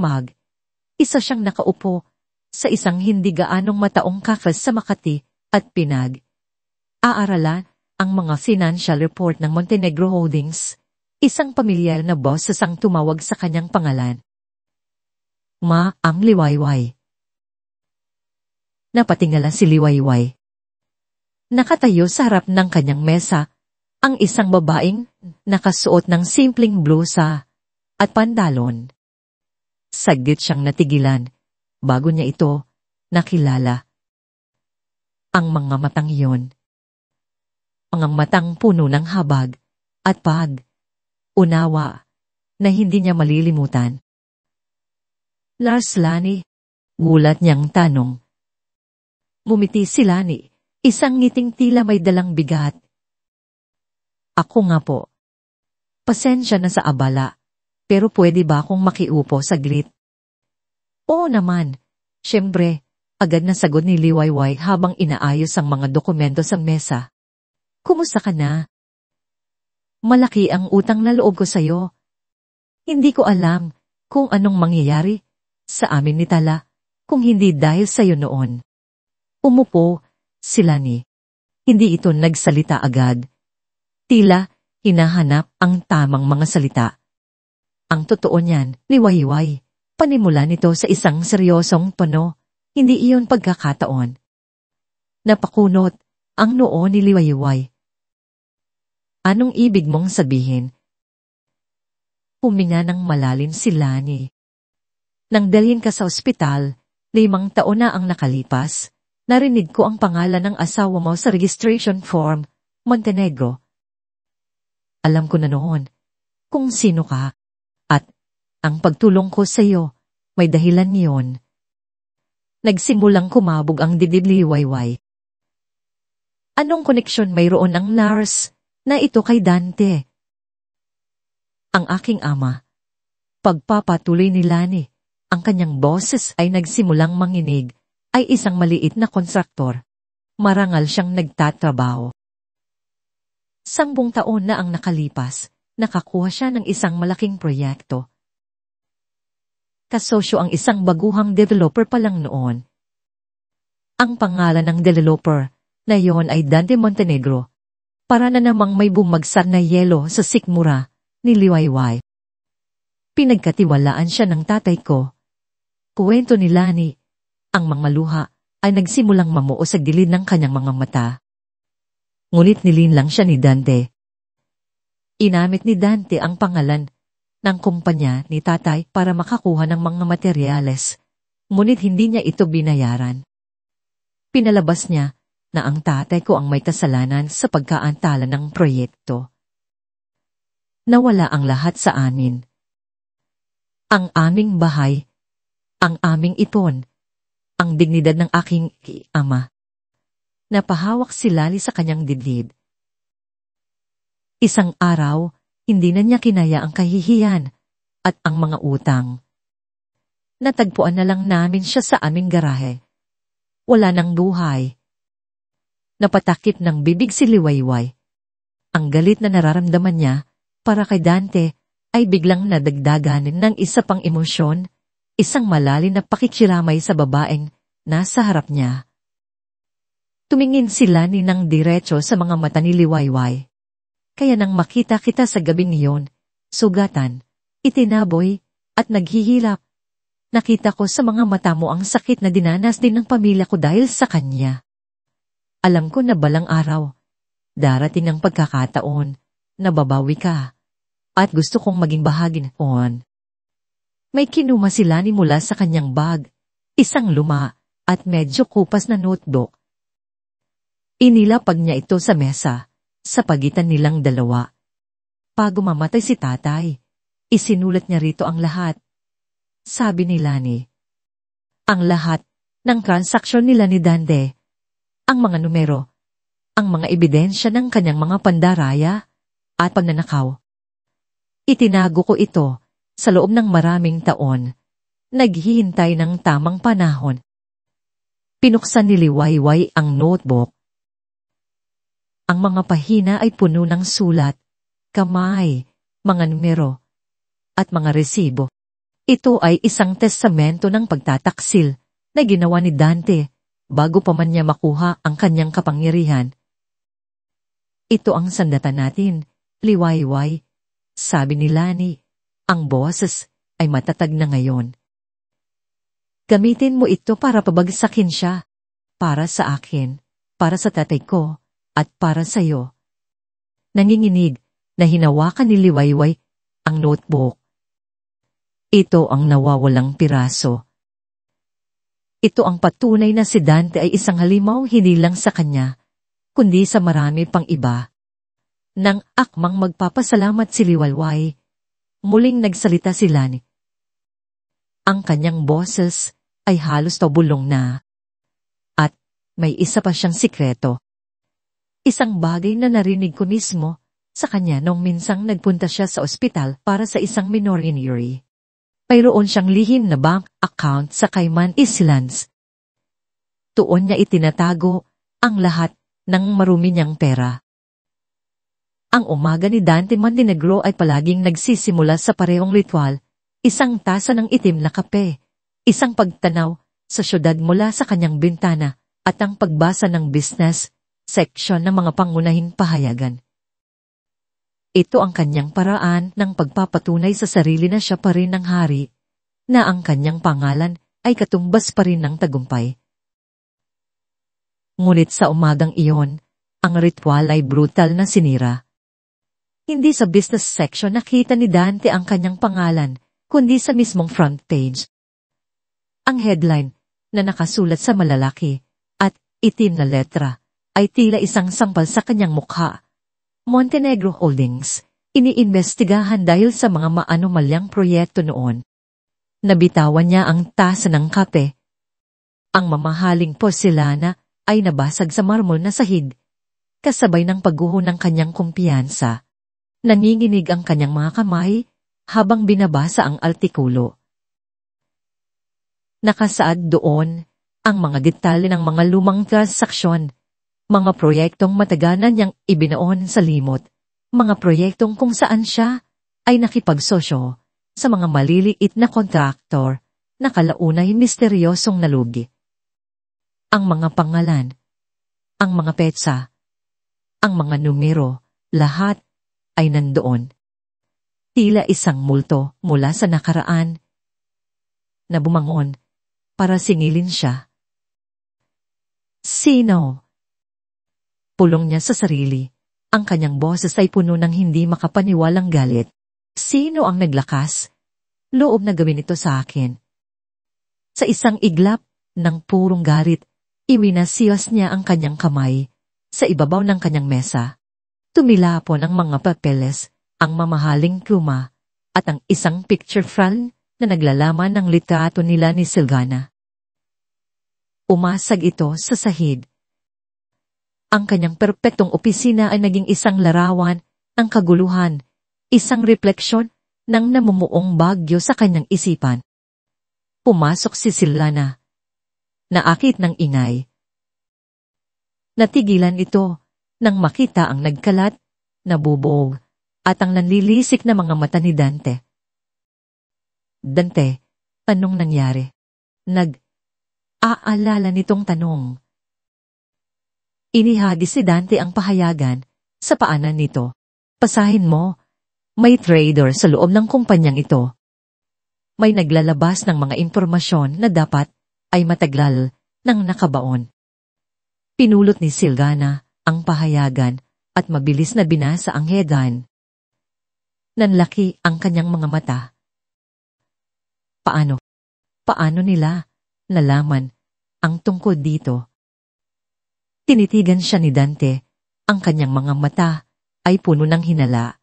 isa siyang nakaupo sa isang hindi gaanong mataong kakas sa Makati at pinag-aaralan ang mga financial report ng Montenegro Holdings, isang pamilyar na boss ang tumawag sa kanyang pangalan. Ang Liwayway. Napatingala si Liwayway. Nakatayo sa harap ng kanyang mesa ang isang babaeng nakasuot ng simpleng blusa at pantalon. Saglit siyang natigilan bago niya ito nakilala. Ang mga matang iyon, mga matang puno ng habag at unawa na hindi niya malilimutan. Lars Lani, gulat niyang tanong. Ngumiti si Lani. Isang ngiting tila may dalang bigat. Ako nga po. Pasensya na sa abala, pero pwede ba akong makiupo saglit? Oo naman. Siyempre, agad na sagot ni Liwayway habang inaayos ang mga dokumento sa mesa. Kumusta ka na? Malaki ang utang na loob ko sa'yo. Hindi ko alam kung anong mangyayari sa amin ni Tala kung hindi dahil sa'yo noon. Umupo sila ni. Hindi ito nagsalita agad. Tila hinahanap ang tamang mga salita. Ang totoo niyan, Liwayway, panimula nito sa isang seryosong tono, hindi iyon pagkakataon. Napakunot ang noo ni Liwayway. Anong ibig mong sabihin? Huminga ng malalim si Lani. Nang dalhin ka sa ospital, 5 taon na ang nakalipas. Narinig ko ang pangalan ng asawa mo sa registration form, Montenegro. Alam ko na noon kung sino ka at ang pagtulong ko sa iyo may dahilan niyon. Nagsimulang kumabog ang dibdib ni Liwayway. Anong koneksyon mayroon ang Lars na ito kay Dante? Ang aking ama. Pagpapatuloy ni Lani, ang kanyang boses ay nagsimulang manginig. Ay isang maliit na kontraktor. Marangal siyang nagtatrabaho. 10 taon na ang nakalipas, nakakuha siya ng isang malaking proyekto. Kasosyo ang isang baguhang developer pa lang noon. Ang pangalan ng developer na yon ay Dante Montenegro. Para na namang may bumagsak na yelo sa sikmura ni Liwayway. Pinagkatiwalaan siya ng tatay ko. Kuwento ni Lani. Ang mga luha ay nagsimulang mamuo sa gilid ng kanyang mga mata. Ngunit nilinlang siya ni Dante. Inamit ni Dante ang pangalan ng kumpanya ni tatay para makakuha ng mga materyales, ngunit hindi niya ito binayaran. Pinalabas niya na ang tatay ko ang may kasalanan sa pagkaantala ng proyekto. Nawala ang lahat sa amin. Ang aming bahay, ang aming ipon, ang dignidad ng aking ama. Napahawak si Lali sa kanyang dibdib. Isang araw, hindi na niya kinaya ang kahihiyan at ang mga utang. Natagpuan na lang namin siya sa aming garahe. Wala nang buhay. Napatakip ng bibig si Liwayway. Ang galit na nararamdaman niya para kay Dante ay biglang nadagdaganin ng isa pang emosyon, isang malalim na pakikiramay sa babaeng nasa harap niya. Tumingin sila ni ng diretso sa mga mata ni Liwayway. Kaya nang makita kita sa gabing iyon, sugatan, itinaboy, at naghihilap, nakita ko sa mga mata mo ang sakit na dinanas din ng pamilya ko dahil sa kanya. Alam ko na balang araw, darating ang pagkakataon, na babawi ka, at gusto kong maging bahagi noon. May kinuma si Lani mula sa kanyang bag, Isang luma at medyo kupas na notebook. Inilapag niya ito sa mesa, sa pagitan nilang dalawa. Bago mamatay si tatay, isinulat niya rito ang lahat. Sabi ni Lani. Ang lahat ng transaksyon nila ni Dante, ang mga numero, ang mga ebidensya ng kanyang mga pandaraya at pagnanakaw. Itinago ko ito sa loob ng maraming taon, naghihintay ng tamang panahon. Pinuksan ni Liwayway ang notebook. Ang mga pahina ay puno ng sulat, kamay, mga numero, at mga resibo. Ito ay isang testamento ng pagtataksil na ginawa ni Dante bago pa man niya makuha ang kanyang kapangyarihan. Ito ang sandata natin, Liwayway, sabi ni Lani. Ang boses ay matatag na ngayon. Gamitin mo ito para pabagsakin siya, para sa akin, para sa tatay ko, at para sa iyo. Nanginginig na hinawakan ni Liwayway ang notebook. Ito ang nawawalang piraso. Ito ang patunay na si Dante ay isang halimaw hindi lang sa kanya, kundi sa marami pang iba. Nang akmang magpapasalamat si Liwayway, muling nagsalita si Lani. Ang kanyang boses ay halos tabulong na. At may isa pa siyang sikreto. Isang bagay na narinig ko mismo sa kanya nung minsang nagpunta siya sa ospital para sa isang minor injury. Mayroon siyang lihim na bank account sa Cayman Islands. Tuon niya itinatago ang lahat ng marumi niyang pera. Ang umaga ni Dante Montenegro ay palaging nagsisimula sa parehong ritual, isang tasa ng itim na kape, isang pagtanaw sa syudad mula sa kanyang bintana, at ang pagbasa ng business section ng mga pangunahing pahayagan. Ito ang kanyang paraan ng pagpapatunay sa sarili na siya pa rin ang hari, na ang kanyang pangalan ay katumbas pa rin ng tagumpay. Ngunit sa umagang iyon, ang ritual ay brutal na sinira. Hindi sa business section nakita ni Dante ang kanyang pangalan, kundi sa mismong front page. Ang headline, na nakasulat sa malalaki at itim na letra, ay tila isang sampal sa kanyang mukha. Montenegro Holdings, iniimbestigahan dahil sa mga maanomalyang proyekto noon. Nabitawan niya ang tasa ng kape. Ang mamahaling porselana ay nabasag sa marmol na sahig, kasabay ng pagguho ng kanyang kumpiyansa. Nanginginig ang kanyang mga kamay habang binabasa ang artikulo. Nakasaad doon ang mga detalye ng mga lumang transaksyon, mga proyektong matagal na niyang ibinoon sa limot, mga proyektong kung saan siya ay nakipagsosyo sa mga maliliit na kontraktor na kalaunay misteryosong nalugi. Ang mga pangalan, ang mga petsa, ang mga numero, lahat ay nandoon. Tila isang multo mula sa nakaraan na bumangon para singilin siya. Sino? Pulong niya sa sarili. Ang kanyang boses ay puno ng hindi makapaniwalang galit. Sino ang naglakas? Loob na gawin ito sa akin. Sa isang iglap ng purong galit, iwinasiyas niya ang kanyang kamay sa ibabaw ng kanyang mesa. Tumilapon ang mga papeles, ang mamahaling pluma, at ang isang picture frame na naglalaman ng litrato nila ni Silvana. Umasag ito sa sahig. Ang kanyang perpektong opisina ay naging isang larawan ng kaguluhan, isang refleksyon ng namumuong bagyo sa kanyang isipan. Pumasok si Silvana. Naakit ng ingay. Natigilan ito nang makita ang nagkalat, nabubuog, at ang nanlilisik na mga mata ni Dante. Dante, anong nangyari? Nag-aalala nitong tanong. Inihagis si Dante ang pahayagan sa paanan nito. Pasahin mo, may trader sa loob ng kumpanyang ito. May naglalabas ng mga impormasyon na dapat ay matagal nang nakabaon. Pinulot ni Silvana ang pahayagan at mabilis na binasa ang headline. Nanlaki ang kanyang mga mata. Paano? Paano nila nalaman ang tungkol dito. Tinitigan siya ni Dante, ang kanyang mga mata ay puno ng hinala.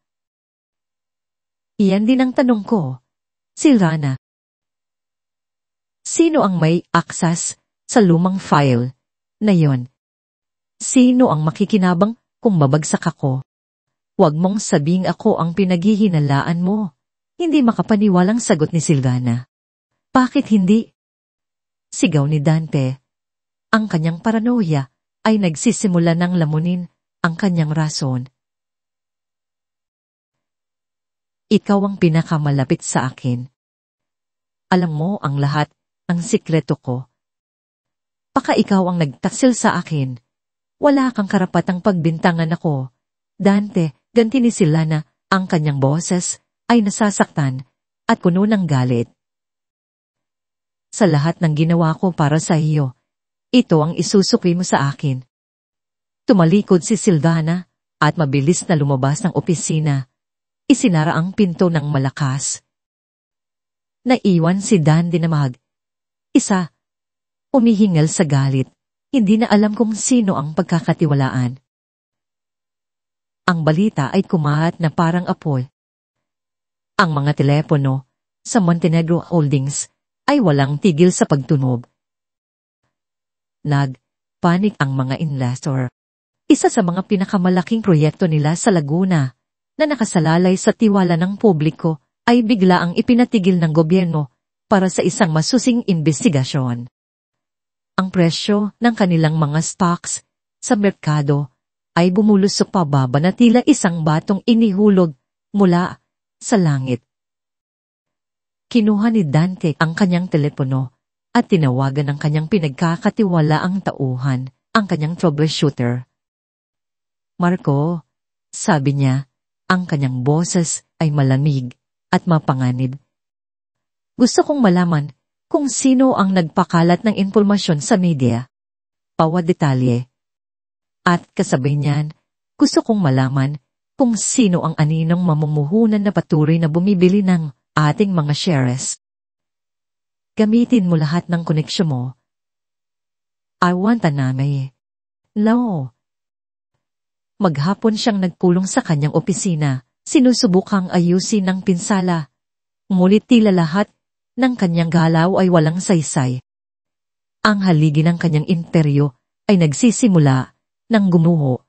Iyan din ang tanong ko, Silvana. Sino ang may access sa lumang file na yon? Sino ang makikinabang kung mabagsak ako? Huwag mong sabing ako ang pinaghihinalaan mo. Hindi makapaniwalang sagot ni Silvana. Bakit hindi? Sigaw ni Dante. Ang kanyang paranoia ay nagsisimula ng lamunin ang kanyang rason. Ikaw ang pinakamalapit sa akin. Alam mo ang lahat ng sikreto ko. Baka ikaw ang nagtaksil sa akin. Wala kang karapatang pagbintangan ako. Dante, ganti ni Silvana, ang kanyang boses ay nasasaktan at puno ng galit. Sa lahat ng ginawa ko para sa iyo, ito ang isusukli mo sa akin. Tumalikod si Silvana at mabilis na lumabas ng opisina. Isinara ang pinto ng malakas. Naiwan si Dan Dinamag. Isa, umihingal sa galit. Hindi na alam kung sino ang pagkakatiwalaan. Ang balita ay kumahat na parang apoy. Ang mga telepono sa Montenegro Holdings ay walang tigil sa pagtunog. Nag-panik ang mga investor. Isa sa mga pinakamalaking proyekto nila sa Laguna na nakasalalay sa tiwala ng publiko ay bigla ang ipinatigil ng gobyerno para sa isang masusing investigasyon. Ang presyo ng kanilang mga stocks sa merkado ay bumulusok pababa na tila isang batong inihulog mula sa langit. Kinuha ni Dante ang kanyang telepono at tinawagan ng kanyang pinagkakatiwalaang tauhan, ang kanyang troubleshooter. Marco, sabi niya, ang kanyang boses ay malamig at mapanganib. Gusto kong malaman kung sino ang nagpakalat ng impormasyon sa media. Pawa-detalye. At kasabay niyan, gusto kong malaman kung sino ang aninong mamumuhunan na patuloy na bumibili ng ating mga shares. Gamitin mo lahat ng koneksyon mo. I want a name. No. Maghapon siyang nagpulong sa kanyang opisina, sinusubukang ayusin ng pinsala. Ngunit tila lahat ng kanyang galaw ay walang saysay. Ang haligi ng kanyang imperyo ay nagsisimula ng gumuho.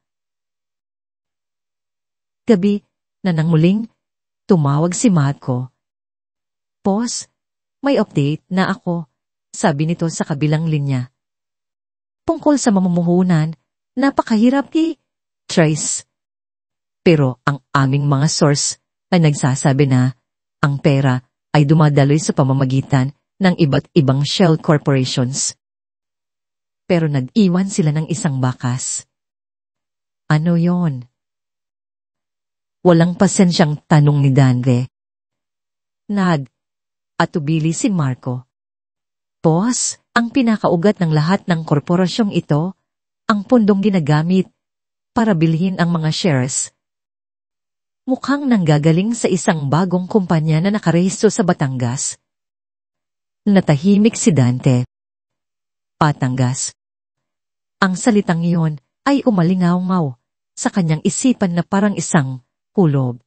Gabi na nang muling tumawag si Marco. Boss, may update na ako, sabi nito sa kabilang linya. Tungkol sa mamumuhunan, napakahirap ni Trace. Pero ang aming mga source ay nagsasabi na ang pera ay dumadaloy sa pamamagitan ng iba't ibang shell corporations. Pero nag-iwan sila ng isang bakas. Ano yon? Walang pasensyang tanong ni Dante. Atubili si Marco. Boss, ang pinakaugat ng lahat ng korporasyong ito, ang pundong ginagamit para bilhin ang mga shares. Mukhang nanggagaling sa isang bagong kumpanya na nakarehistro sa Batangas. Natahimik si Dante. Batangas. Ang salitang iyon ay umalingaw-ngaw sa kanyang isipan na parang isang kulob.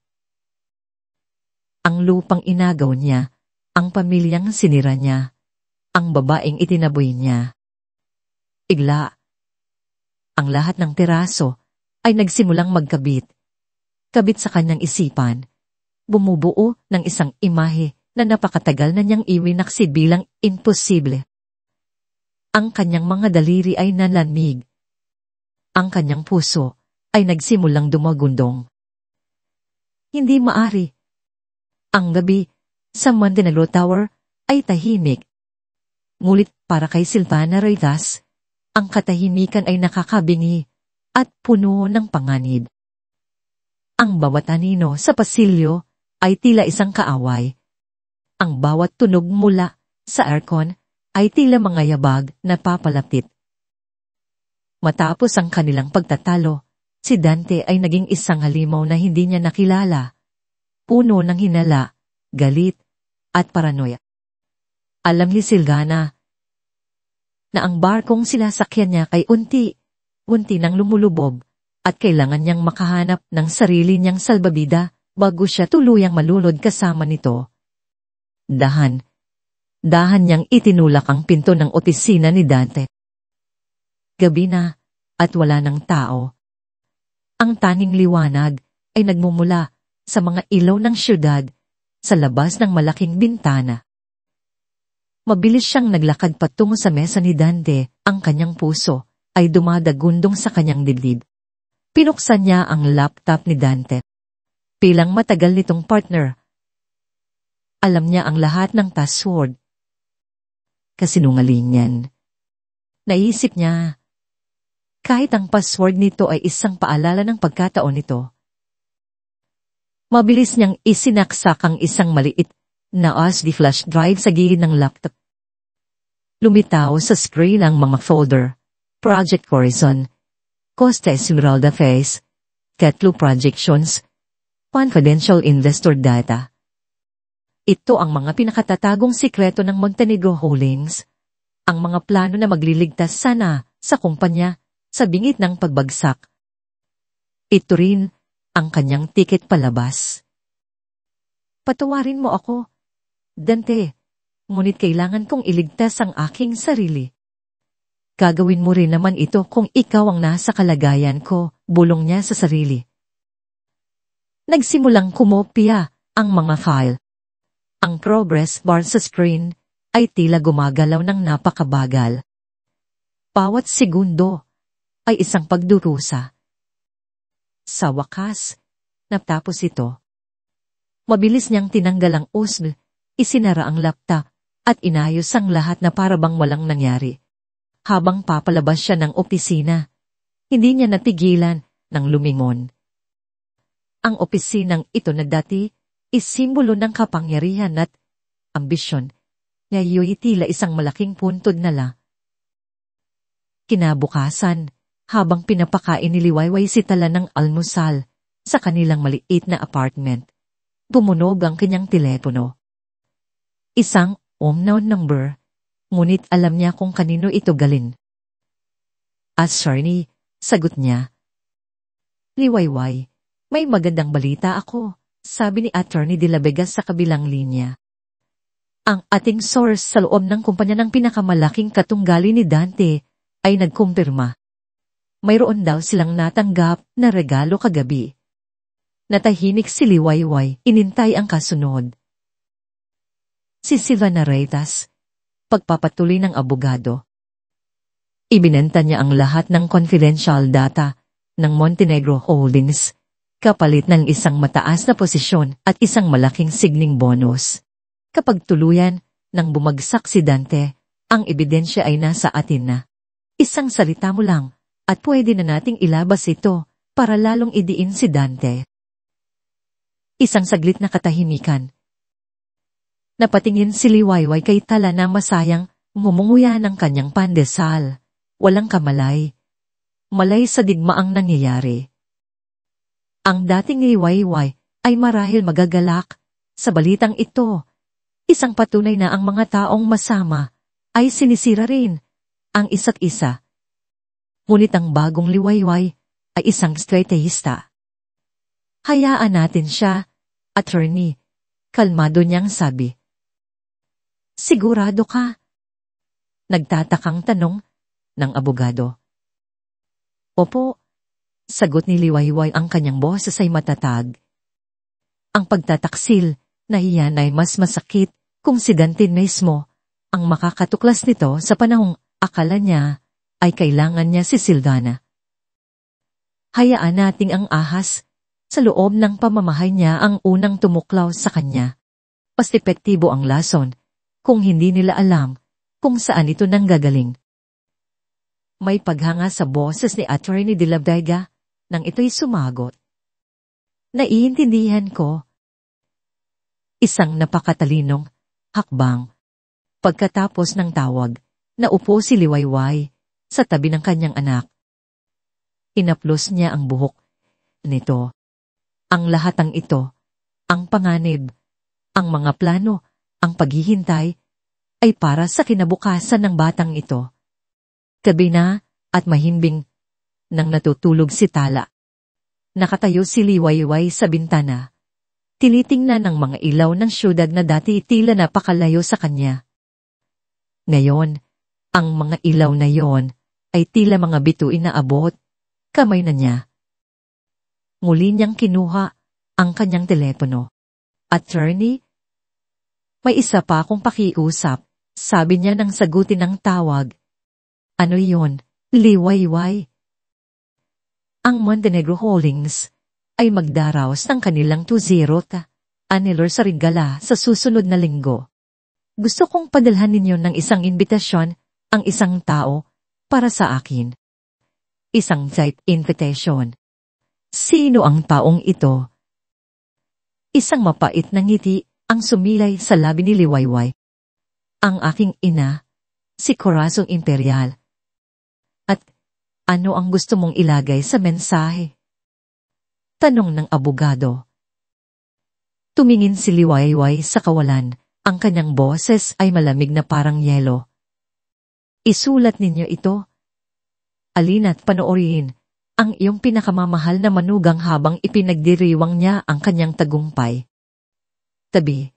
Ang lupang inagaw niya, ang pamilyang sinira niya, ang babaeng itinaboy niya. Bigla, ang lahat ng teraso ay nagsimulang magkabit. Kabit sa kanyang isipan, bumubuo ng isang imahe na napakatagal na niyang iwinaksi bilang imposible. Ang kanyang mga daliri ay nalamig. Ang kanyang puso ay nagsimulang dumagundong. Hindi maari. Ang gabi sa Montenegro Tower ay tahimik. Ngulit para kay Silvana Reyes, ang katahimikan ay nakakabingi at puno ng panganib. Ang bawat anino sa pasilyo ay tila isang kaaway. Ang bawat tunog mula sa aircon ay tila mga yabag na papalapit. Matapos ang kanilang pagtatalo, si Dante ay naging isang halimaw na hindi niya nakilala. Puno ng hinala, galit, at paranoia. Alam ni Silvana, na ang barkong sinasakyan niya kay unti nang lumulubog at kailangan niyang makahanap ng sarili niyang salbabida bago siya tuluyang malulod kasama nito. Dahan niyang itinulak ang pinto ng opisina ni Dante. Gabi na at wala ng tao. Ang tanging liwanag ay nagmumula sa mga ilaw ng syudad sa labas ng malaking bintana. Mabilis siyang naglakad patungo sa mesa ni Dante, ang kanyang puso ay dumadagundong sa kanyang dibdib. Pinuksan niya ang laptop ni Dante. Bilang matagal nitong partner, alam niya ang lahat ng password. Kasinungalingan. Naisip niya, kahit ang password nito ay isang paalala ng pagkataon nito. Mabilis niyang isinaksak ang isang maliit na SD flash drive sa gilid ng laptop. Lumitaw sa screen ang mga folder, Project Horizon, Costa Esmeralda Phase, Catlu Projections, Confidential Investor Data. Ito ang mga pinakatatagong sikreto ng Montenegro Holdings, ang mga plano na magliligtas sana sa kumpanya sa bingit ng pagbagsak. Ito rin ang kanyang tiket palabas. Patawarin mo ako, Dante, ngunit kailangan kong iligtas ang aking sarili. Gagawin mo rin naman ito kung ikaw ang nasa kalagayan ko, bulong niya sa sarili. Nagsimulang kumopya ang mga file. Ang progress bar sa screen ay tila gumagalaw ng napakabagal. Bawat segundo ay isang pagdurusa. Sa wakas, natapos ito. Mabilis niyang tinanggal ang USB, isinara ang laptop, at inayos ang lahat na parabang walang nangyari. Habang papalabas siya ng opisina, hindi niya natigilan ng lumingon. Ang opisinang ito na dati is simbolo ng kapangyarihan at ambisyon, ngayon tila isang malaking puntod na la. Kinabukasan, habang pinapakain ni Liwayway si Tala ng almusal sa kanilang maliit na apartment, tumunog ang kanyang telepono. Isang unknown number, ngunit alam niya kung kanino ito galing. Attorney, sagot niya. Liwayway, may magandang balita ako, sabi ni Attorney De La Vega sa kabilang linya. Ang ating source sa loob ng kumpanya ng pinakamalaking katunggali ni Dante ay nagkumpirma. Mayroon daw silang natanggap na regalo kagabi. Natahimik si Liwayway, inintay ang kasunod. Si Silvana Reyes, pagpapatuloy ng abogado. Ibinenta niya ang lahat ng confidential data ng Montenegro Holdings, kapalit ng isang mataas na posisyon at isang malaking signing bonus. Kapag tuluyan nang bumagsak si Dante, ang ebidensya ay nasa atin na. Isang salita mo lang, at pwede na nating ilabas ito para lalong idiin si Dante. Isang saglit na katahimikan. Napatingin si Liwayway kay Tala na masayang ngumunguya ng kanyang pandesal. Walang kamalay. Malay sa digmaang nangyayari. Ang dating Liwayway ay marahil magagalak sa balitang ito. Isang patunay na ang mga taong masama ay sinisira rin ang isa't isa. Ngunit ang bagong Liwayway ay isang strategista. Hayaan natin siya, attorney, kalmado niyang sabi. Sigurado ka? Nagtatakang tanong ng abogado. Opo, sagot ni Liwayway, ang kanyang boses ay matatag. Ang pagtataksil na iyan ay mas masakit kung si Dante mismo ang makakatuklas nito sa panahong akala niya ay kailangan niya si Silvana. Hayaan nating ang ahas sa loob ng pamamahay niya ang unang tumuklaw sa kanya. Mas epektibo ang lason kung hindi nila alam kung saan ito nanggagaling. May paghanga sa boses ni Attorney De La Vega nang ito'y sumagot. Naiintindihan ko. Isang napakatalinong hakbang. Pagkatapos ng tawag, naupo si Liwayway sa tabi ng kanyang anak. Inaplos niya ang buhok nito. Ang lahat ng ito, ang panganib, ang mga plano, ang paghihintay, ay para sa kinabukasan ng batang ito. Gabi na at mahimbing nang natutulog si Tala. Nakatayo si Liwayway sa bintana. Tinitingnan ng mga ilaw ng syudad na dati tila napakalayo sa kanya. Ngayon, ang mga ilaw na yon ay tila mga bituin na abot, kamay na niya. Muli niyang kinuha ang kanyang telepono. Attorney? May isa pa akong pakiusap, sabi niya nang sagutin ang tawag. Ano yon, Liwayway? Ang Montenegro Holdings ay magdaraos ng kanilang 2-0 anniversary gala sa susunod na linggo. Gusto kong padalhan ninyo ng isang imbitasyon ang isang tao para sa akin. Isang type invitation. Sino ang taong ito? Isang mapait na ngiti ang sumilay sa labi ni Liwayway. Ang aking ina, si Corazon Imperial. At ano ang gusto mong ilagay sa mensahe? Tanong ng abogado. Tumingin si Liwayway sa kawalan. Ang kanyang boses ay malamig na parang yelo. Isulat ninyo ito. Alina't panoorin ang iyong pinakamamahal na manugang habang ipinagdiriwang niya ang kanyang tagumpay. Tabi,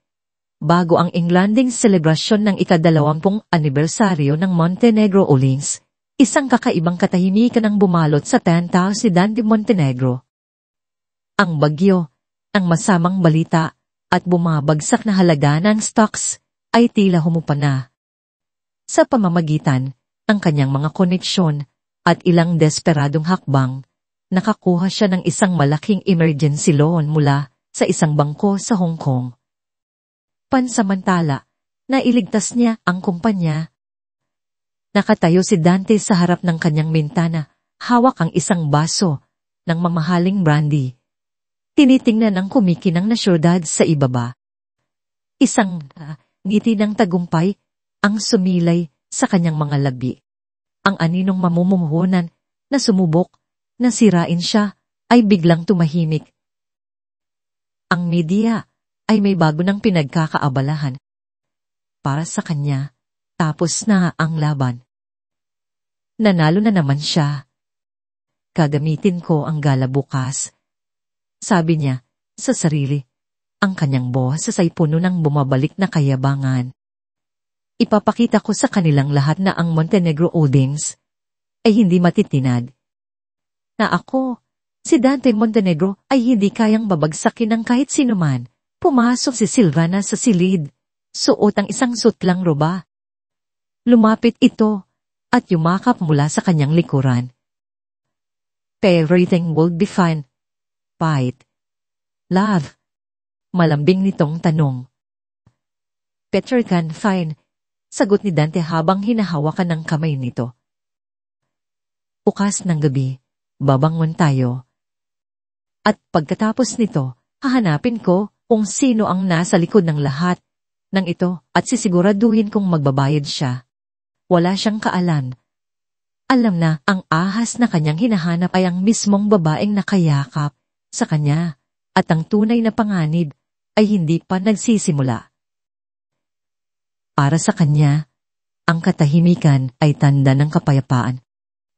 bago ang Englanding selebrasyon ng ika-20 anibersaryo ng Montenegro Holdings, isang kakaibang katahimikan ang bumalot sa Ciudad de Montenegro. Ang bagyo, ang masamang balita, at bumabagsak na halaga ng stocks ay tila humupa na. Sa pamamagitan ng kanyang mga koneksyon at ilang desperadong hakbang, nakakuha siya ng isang malaking emergency loan mula sa isang bangko sa Hong Kong. Pansamantala, nailigtas niya ang kumpanya. Nakatayo si Dante sa harap ng kanyang bintana, hawak ang isang baso ng mamahaling brandy. Tinitingnan ang kumikinang na syudad sa ibaba. Isang ngiti ng tagumpay ang sumilay sa kanyang mga labi. Ang aninong mamumuhunan na sumubok na sirain siya ay biglang tumahimik. Ang media ay may bago ng pinagkakaabalahan. Para sa kanya, tapos na ang laban. Nanalo na naman siya. Gagamitin ko ang gala bukas. Sabi niya sa sarili, ang kanyang boses ay puno ng bumabalik na kayabangan. Ipapakita ko sa kanilang lahat na ang Montenegro Holdings ay hindi matitinag. Na ako, si Dante Montenegro ay hindi kayang babagsakin ng kahit sinuman. Pumasok si Silvana sa silid, suot ang isang sutlang roba. Lumapit ito at yumakap mula sa kanyang likuran. Everything will be fine. Fight. Love. Malambing nitong tanong. Peter can fine. Sagot ni Dante habang hinahawakan ng kamay nito. Bukas ng gabi, babangon tayo. At pagkatapos nito, hahanapin ko kung sino ang nasa likod ng lahat ng ito at sisiguraduhin kung magbabayad siya. Wala siyang kaalam. Alam na ang ahas na kanyang hinahanap ay ang mismong babaeng nakayakap sa kanya at ang tunay na panganib ay hindi pa nagsisimula. Para sa kanya, ang katahimikan ay tanda ng kapayapaan.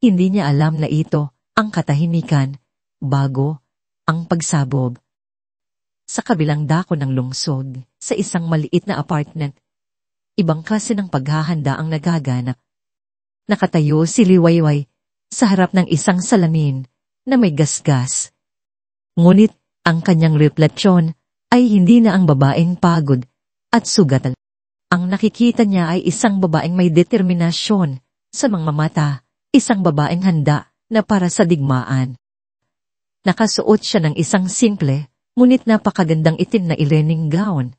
Hindi niya alam na ito ang katahimikan bago ang pagsabog. Sa kabilang dako ng lungsod, sa isang maliit na apartment, ibang klase ng paghahanda ang nagaganap. Nakatayo si Liwayway sa harap ng isang salamin na may gasgas. Ngunit ang kanyang refleksyon ay hindi na ang babaeng pagod at sugatan. Ang nakikita niya ay isang babaeng may determinasyon sa mga mata, isang babaeng handa na para sa digmaan. Nakasuot siya ng isang simple, ngunit napakagandang itim na ilening gown.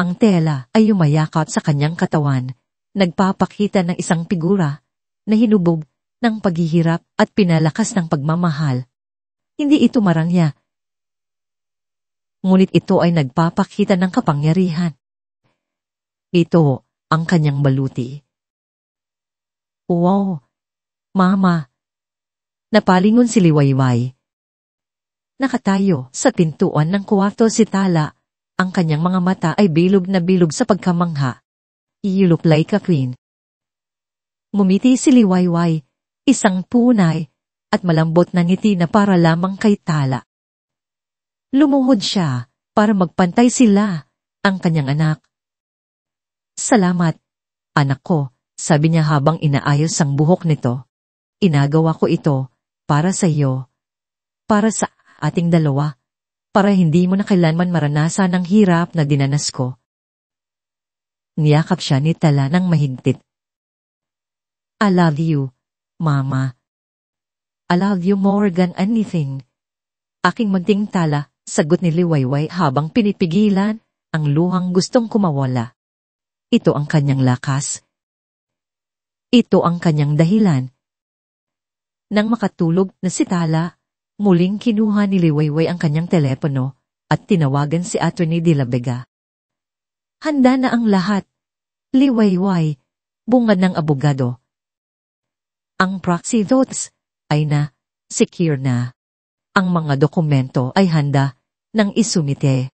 Ang tela ay yumayakap sa kanyang katawan, nagpapakita ng isang figura na hinubog ng paghihirap at pinalakas ng pagmamahal. Hindi ito marangya, ngunit ito ay nagpapakita ng kapangyarihan. Ito ang kanyang baluti. Wow! Mama! Napalingon si Liwayway. Nakatayo sa pintuan ng kwarto si Tala. Ang kanyang mga mata ay bilog na bilog sa pagkamangha. You look like a queen. Ngumiti si Liwayway, isang punay at malambot na ngiti na para lamang kay Tala. Lumuhod siya para magpantay sila, ang kanyang anak. Salamat, anak ko, sabi niya habang inaayos ang buhok nito. Inagawa ko ito para sa iyo, para sa ating dalawa, para hindi mo na kailanman maranasan ang hirap na dinanas ko. Niyakap siya ni Tala ng mahigpit. I love you, Mama. I love you more than anything. Aking munting Tala, sagot ni Liwayway habang pinipigilan ang luhang gustong kumawala. Ito ang kanyang lakas. Ito ang kanyang dahilan. Nang makatulog na si Tala, muling kinuha ni Liwayway ang kanyang telepono at tinawagan si Attorney De La Vega. Handa na ang lahat. Liwayway, bungad ng abogado. Ang proxy votes ay secure na. Ang mga dokumento ay handa nang isumite.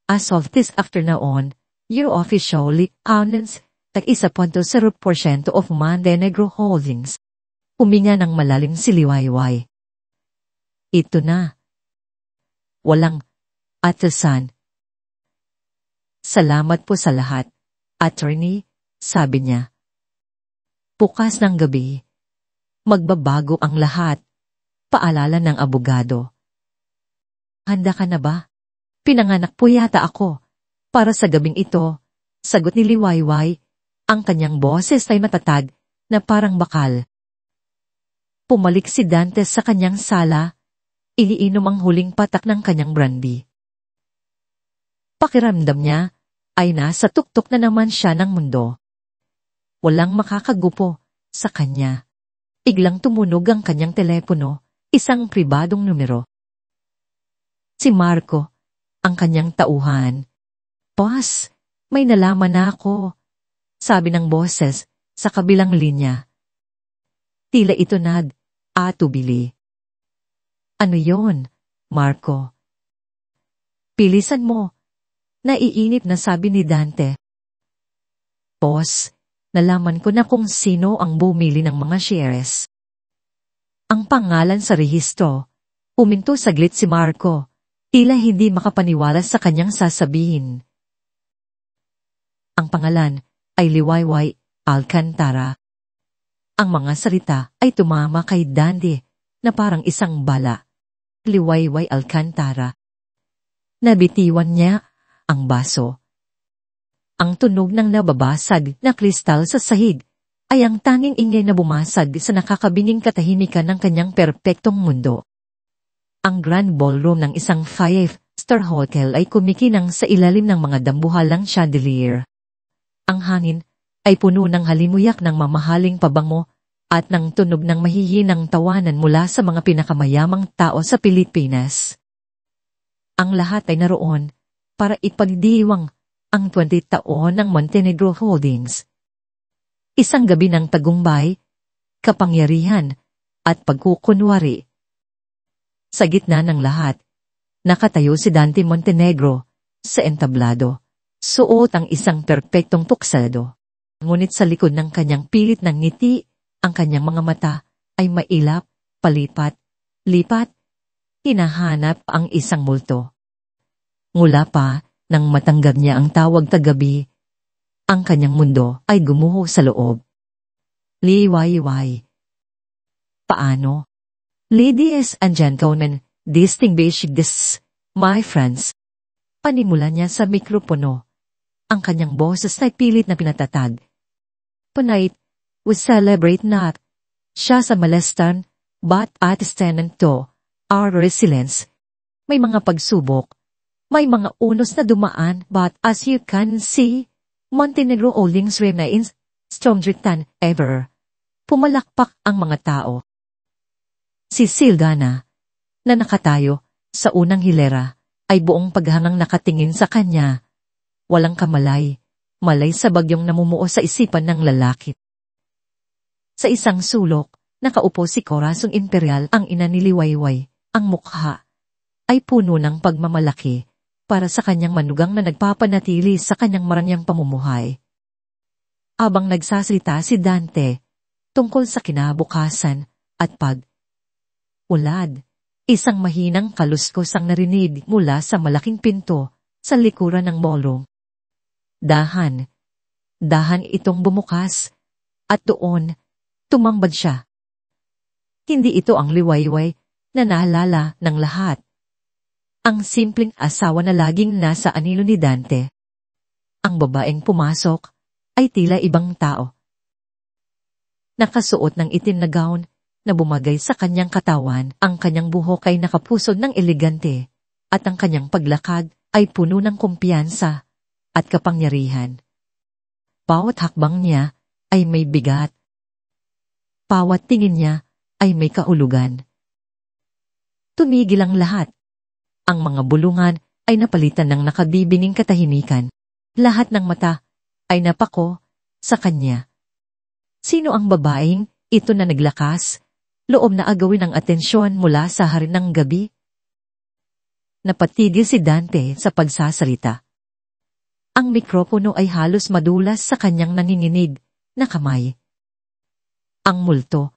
As of this afternoon, your officially owns tag-1.0% of Montenegro Holdings. Huminga ng malalim si Liwayway. Ito na. Walang atasan. Salamat po sa lahat, Attorney, sabi niya. Bukas ng gabi, magbabago ang lahat. Paalala ng abogado. Handa ka na ba? Pinanganak po yata ako. Para sa gabing ito, sagot ni Liwayway, ang kanyang boses ay matatag na parang bakal. Pumalik si Dantes sa kanyang sala, iniinom ang huling patak ng kanyang brandy. Pakiramdam niya ay nasa tuktok na naman siya ng mundo. Walang makakagupo sa kanya. Biglang tumunog ang kanyang telepono, isang pribadong numero. Si Marco, ang kanyang tauhan. Boss, may nalaman na ako, sabi ng boses sa kabilang linya. Tila ito atubili. Ano yon, Marco? Pilisan mo. Naiinip na sabi ni Dante. Boss, nalaman ko na kung sino ang bumili ng mga shares. Ang pangalan sa rehistro. Uminto saglit si Marco. Tila hindi makapaniwala sa kanyang sasabihin. Ang pangalan ay Liwayway Alcantara. Ang mga salita ay tumama kay Dandy na parang isang bala. Liwayway Alcantara. Nabitiwan niya ang baso. Ang tunog ng nababasag na kristal sa sahig ay ang tanging ingay na bumasag sa nakakabinging katahimikan ng kanyang perpektong mundo. Ang grand ballroom ng isang 5-star hotel ay kumikinang sa ilalim ng mga dambuhalang chandelier. Ang hangin ay puno ng halimuyak ng mamahaling pabango at ng tunog ng mahihinang tawanan mula sa mga pinakamayamang tao sa Pilipinas. Ang lahat ay naroon para ipagdiwang ang 20 taon ng Montenegro Holdings. Isang gabi ng tagumpay, kapangyarihan, at pagkukunwari. Sa gitna ng lahat, nakatayo si Dante Montenegro sa entablado, suot ang isang perpektong tuksado. Ngunit sa likod ng kanyang pilit ng ngiti, ang kanyang mga mata ay mailap, palipat, lipat, hinahanap ang isang multo. Ngula pa, nang matanggap niya ang tawag tagabi, ang kanyang mundo ay gumuho sa loob. Liwayway. Paano? Ladies and gentlemen, distinguished guests, my friends. Panimula niya sa mikropono. Ang kanyang boses ay pilit na pinatatag. Tonight, we celebrate not siya sa malestan, but at stand to our resilience. May mga pagsubok. May mga unos na dumaan, but as you can see, Montenegro Holdings remains stronger than ever. Pumalakpak ang mga tao. Si Silgana, na nakatayo sa unang hilera, ay buong paghangang nakatingin sa kanya. Walang kamalay, malay sa bagyong namumuo sa isipan ng lalaki. Sa isang sulok, nakaupo si Corazon Imperial, ang ina ni Liwayway. Ang mukha ay puno ng pagmamalaki para sa kanyang manugang na nagpapanatili sa kanyang maranyang pamumuhay. Abang nagsasalita si Dante tungkol sa kinabukasan at pag-ulad, isang mahinang kaluskos ang narinig mula sa malaking pinto sa likuran ng ballroom. Dahan itong bumukas at doon tumambad siya. Hindi ito ang liwayway na naalala ng lahat. Ang simpleng asawa na laging nasa anino ni Dante. Ang babaeng pumasok ay tila ibang tao. Nakasuot ng itim na gown na bumagay sa kanyang katawan, ang kanyang buhok ay nakapusod ng elegante, at ang kanyang paglakad ay puno ng kumpiyansa at kapangyarihan. Bawat hakbang niya ay may bigat. Bawat tingin niya ay may kahulugan. Tumigil ang lahat. Ang mga bulungan ay napalitan ng nakabibinging katahimikan. Lahat ng mata ay napako sa kanya. Sino ang babaeng ito na naglakas, loob na agawin ang atensyon mula sa harin ng gabi? Napatigil si Dante sa pagsasalita. Ang mikropono ay halos madulas sa kanyang nanginginig na kamay. Ang multo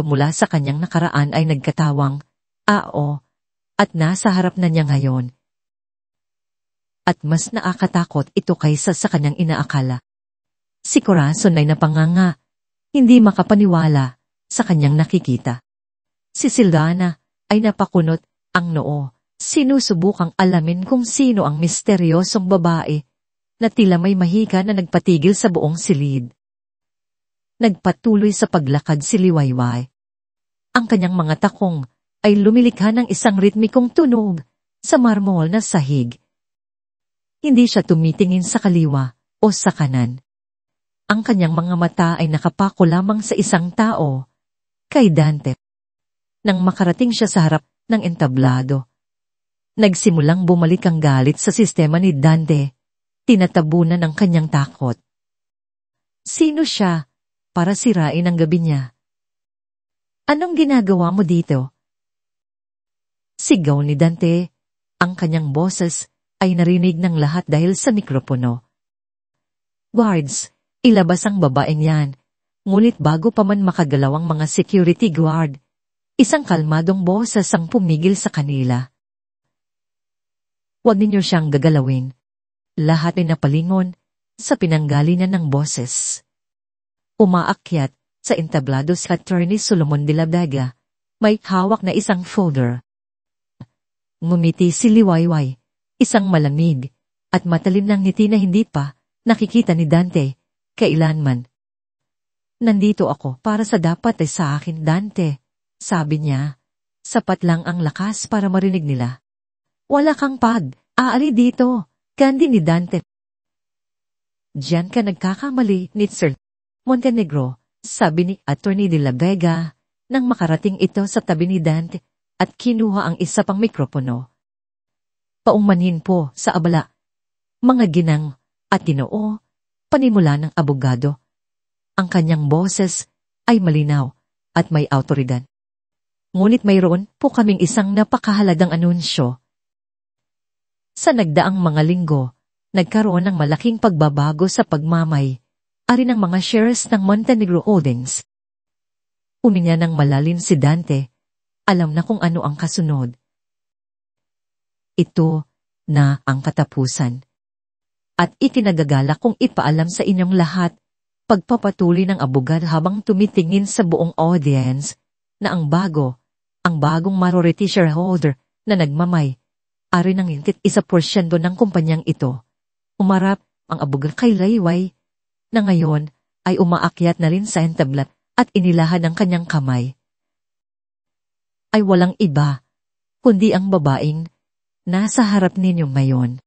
mula sa kanyang nakaraan ay nagkatawang, at nasa harap na niya ngayon. At mas nakakatakot ito kaysa sa kanyang inaakala. Si Corazon ay napanganga, hindi makapaniwala sa kanyang nakikita. Si Silvana ay napakunot ang noo, sinusubukang alamin kung sino ang misteryosong babae na tila may mahika na nagpatigil sa buong silid. Nagpatuloy sa paglakad si Liwayway. Ang kanyang mga takong ay lumilikha ng isang ritmikong tunog sa marmol na sahig. Hindi siya tumitingin sa kaliwa o sa kanan. Ang kanyang mga mata ay nakapako lamang sa isang tao, kay Dante. Nang makarating siya sa harap ng entablado, nagsimulang bumalik ang galit sa sistema ni Dante, tinatabunan ng kanyang takot. Sino siya para sirain ang gabi niya? Anong ginagawa mo dito? Sigaw ni Dante, ang kanyang boses ay narinig ng lahat dahil sa mikropono. Guards, ilabas ang babaeng yan. Ngunit bago pa man makagalaw ang mga security guard, isang kalmadong boses ang pumigil sa kanila. Huwag ninyo siyang gagalawin. Lahat ay napalingon sa pinanggalingan ng boses. Umaakyat sa entablado si Attorney Solomon de la Vega, may hawak na isang folder. Ngumiti si Liwayway, isang malamig at matalim ng ngiti na hindi pa nakikita ni Dante kailanman. Nandito ako para sa dapat ay sa akin, Dante, sabi niya. Sapat lang ang lakas para marinig nila. Wala kang aali dito, kandi ni Dante. Diyan ka nagkakamali, ni Sir Montenegro, sabi ni Attorney de la Vega, nang makarating ito sa tabi ni Dante at kinuha ang isa pang mikropono. Paumanhin po sa abala, mga ginang at tinoo, panimula ng abogado. Ang kanyang boses ay malinaw at may awtoridad. Ngunit mayroon po kaming isang napakahalagang anunsyo. Sa nagdaang mga linggo, nagkaroon ng malaking pagbabago sa pagmamay-ari ng mga shares ng Montenegro Holdings. Uminya ng malalim si Dante, alam na kung ano ang kasunod. Ito na ang katapusan. At ikinagagala kong ipaalam sa inyong lahat, pagpapatuloy ng abogado habang tumitingin sa buong audience, na ang bagong majority shareholder na nagmamay-ari ng 1% ng kumpanyang ito. Umarap ang abogado kay Liwayway, na ngayon ay umaakyat na rin sa entablat at inilahan ng kanyang kamay. Ay walang iba, kundi ang babaeng nasa harap ninyo ngayon.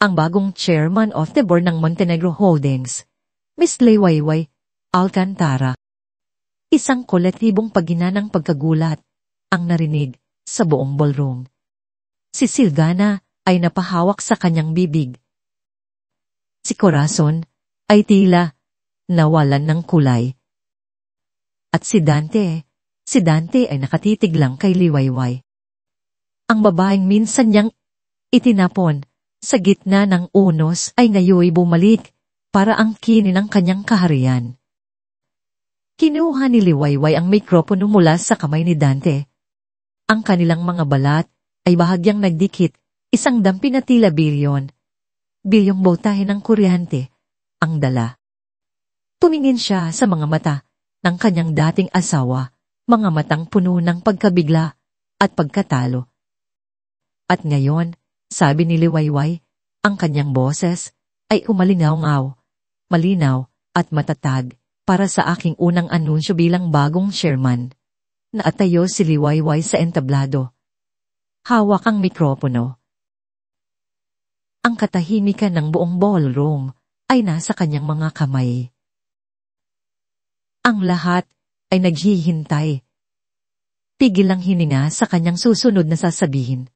Ang bagong chairman of the board ng Montenegro Holdings, Miss Liwayway Alcantara. Isang kolektibong paghinanang pagkagulat ang narinig sa buong ballroom. Si Silvana ay napahawak sa kanyang bibig. Si Corazon ay tila nawalan ng kulay. At si Dante ay nakatitig lang kay Liwayway. Ang babaeng minsan niyang itinapon sa gitna ng unos ay ngayoy bumalik, para angkinin ang kanyang kaharian. Kinuha ni Liwayway ang mikropono mula sa kamay ni Dante. Ang kanilang mga balat ay bahagyang nagdikit, isang dampi na tila bilyong boltahe ng kuryente ang dala. Tumingin siya sa mga mata ng kanyang dating asawa, mga matang puno ng pagkabigla at pagkatalo. At ngayon, sabi ni Liwayway, ang kanyang boses ay umalingaw-ngaw, malinaw at matatag para sa aking unang anunsyo bilang bagong chairman. Naatayo si Liwayway sa entablado. Hawak ang mikropono. Ang katahimikan ng buong ballroom ay nasa kanyang mga kamay. Ang lahat ay naghihintay. Tigil ang hininga sa kanyang susunod na sasabihin.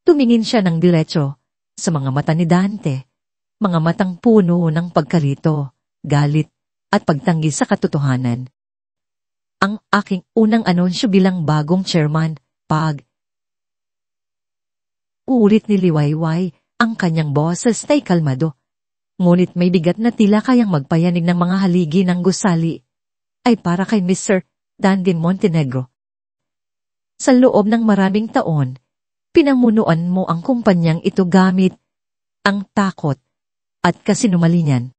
Tumingin siya ng diretso sa mga mata ni Dante, mga matang puno ng pagkalito, galit at pagtanggi sa katotohanan. Ang aking unang anunsyo bilang bagong chairman, ulit ni Liwayway, ang kanyang boses ay kalmado. Ngunit may bigat na tila kayang magpayanig ng mga haligi ng gusali. Ay para kay Mr. Dandin Montenegro. Sa loob ng maraming taon, pinamunuan mo ang kumpanyang ito gamit ang takot at kasinungalingan.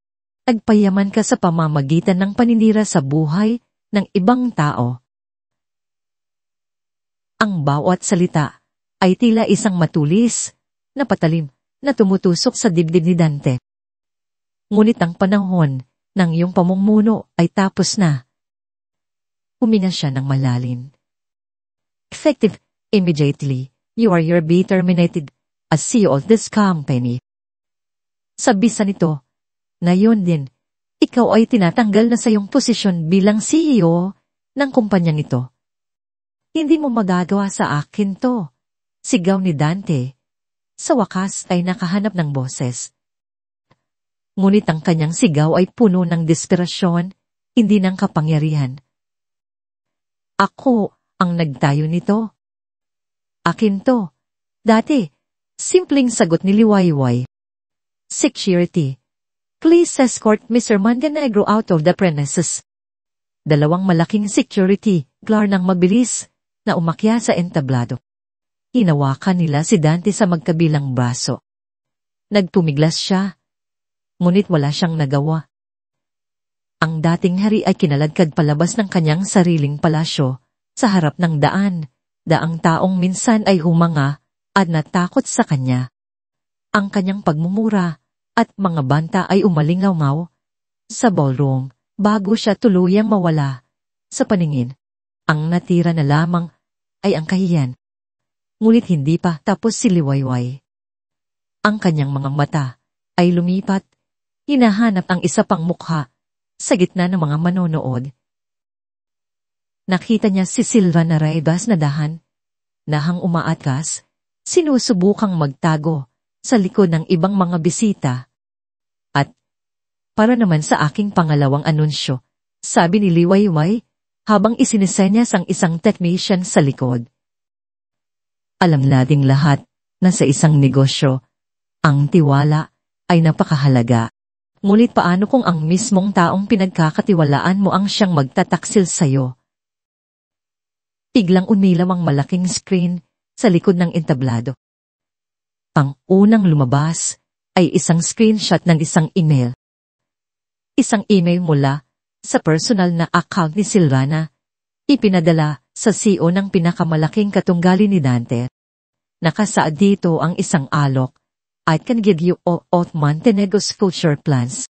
Nagpayaman ka sa pamamagitan ng paninira sa buhay ng ibang tao. Ang bawat salita ay tila isang matulis na patalim na tumutusok sa dibdib ni Dante. Ngunit ang panahon ng iyong pamumuno ay tapos na. Huminga siya ng malalim. Effective immediately, you are terminated as CEO of this company. Sa bisa nito, ngayon din, ikaw ay tinatanggal na sa iyong posisyon bilang CEO ng kumpanyang ito. Hindi mo magagawa sa akin to, sigaw ni Dante. Sa wakas ay nakahanap ng boses. Ngunit ang kanyang sigaw ay puno ng desperasyon, hindi ng kapangyarihan. Ako ang nagtayo nito. Akin to. Dati, simpleng sagot ni Liwayway. Security. Please escort Mr. Montenegro out of the premises. Dalawang malaking security, guard ng mabilis, na umakya sa entablado. Hinawakan nila si Dante sa magkabilang braso. Nagpumiglas siya, ngunit wala siyang nagawa. Ang dating hari ay kinaladkad palabas ng kanyang sariling palasyo sa harap ng daang taong minsan ay humanga at natakot sa kanya. Ang kanyang pagmumura at mga banta ay umalingaw-ngaw sa ballroom bago siya tuluyang mawala sa paningin. Ang natira na lamang ay ang kahiyan. Ngunit hindi pa tapos si Liwayway. Ang kanyang mga mata ay lumipat, hinahanap ang isa pang mukha sa gitna ng mga manonood. Nakita niya si Silvana Ribas na nahang umaatras, sinusubukang magtago sa likod ng ibang mga bisita. At, para naman sa aking pangalawang anunsyo, sabi ni Liwayway habang isinisenyas ang isang technician sa likod. Alam nating lahat na sa isang negosyo, ang tiwala ay napakahalaga. Ngunit paano kung ang mismong taong pinagkakatiwalaan mo ang siyang magtataksil sa'yo? Biglang umilaw ang malaking screen sa likod ng entablado. Ang unang lumabas ay isang screenshot ng isang email. Isang email mula sa personal na account ni Silvana, ipinadala sa CEO ng pinakamalaking katunggali ni Dante. Nakasaad dito ang isang alok, I can give you all of Montenegro's future plans.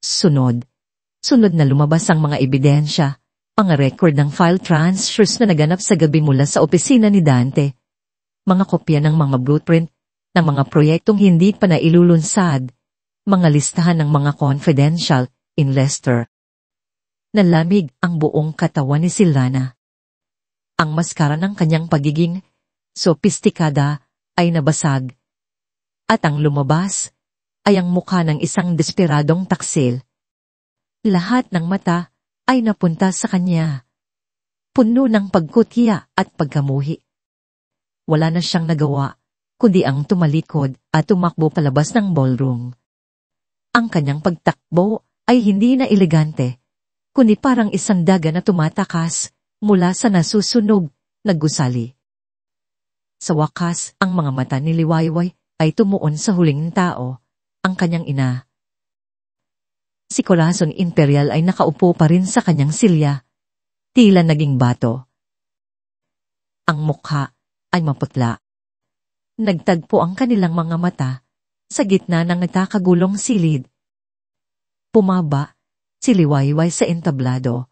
Sunod na lumabas ang mga ebidensya, mga record ng file transfers na naganap sa gabi mula sa opisina ni Dante, mga kopya ng mga blueprint ng mga proyektong hindi pa nailulunsad, mga listahan ng mga confidential investor. Nalamig ang buong katawan ni Silvana. Ang maskara ng kanyang pagiging sopistikada ay nabasag. At ang lumabas ay ang mukha ng isang desperadong taksil. Lahat ng mata ay napunta sa kanya. Puno ng pagkutya at pagkamuhi. Wala na siyang nagawa, kundi ang tumalikod at tumakbo palabas ng ballroom. Ang kanyang pagtakbo ay hindi na elegante, kundi parang isang daga na tumatakas mula sa nasusunog na gusali. Sa wakas, ang mga mata ni Liwayway ay tumuon sa huling tao, ang kanyang ina. Si Corazon Imperial ay nakaupo pa rin sa kanyang silya, tila naging bato. Ang mukha ay maputla. Nagtagpo ang kanilang mga mata sa gitna ng nagkakagulong silid. Pumaba si Liwayway sa entablado.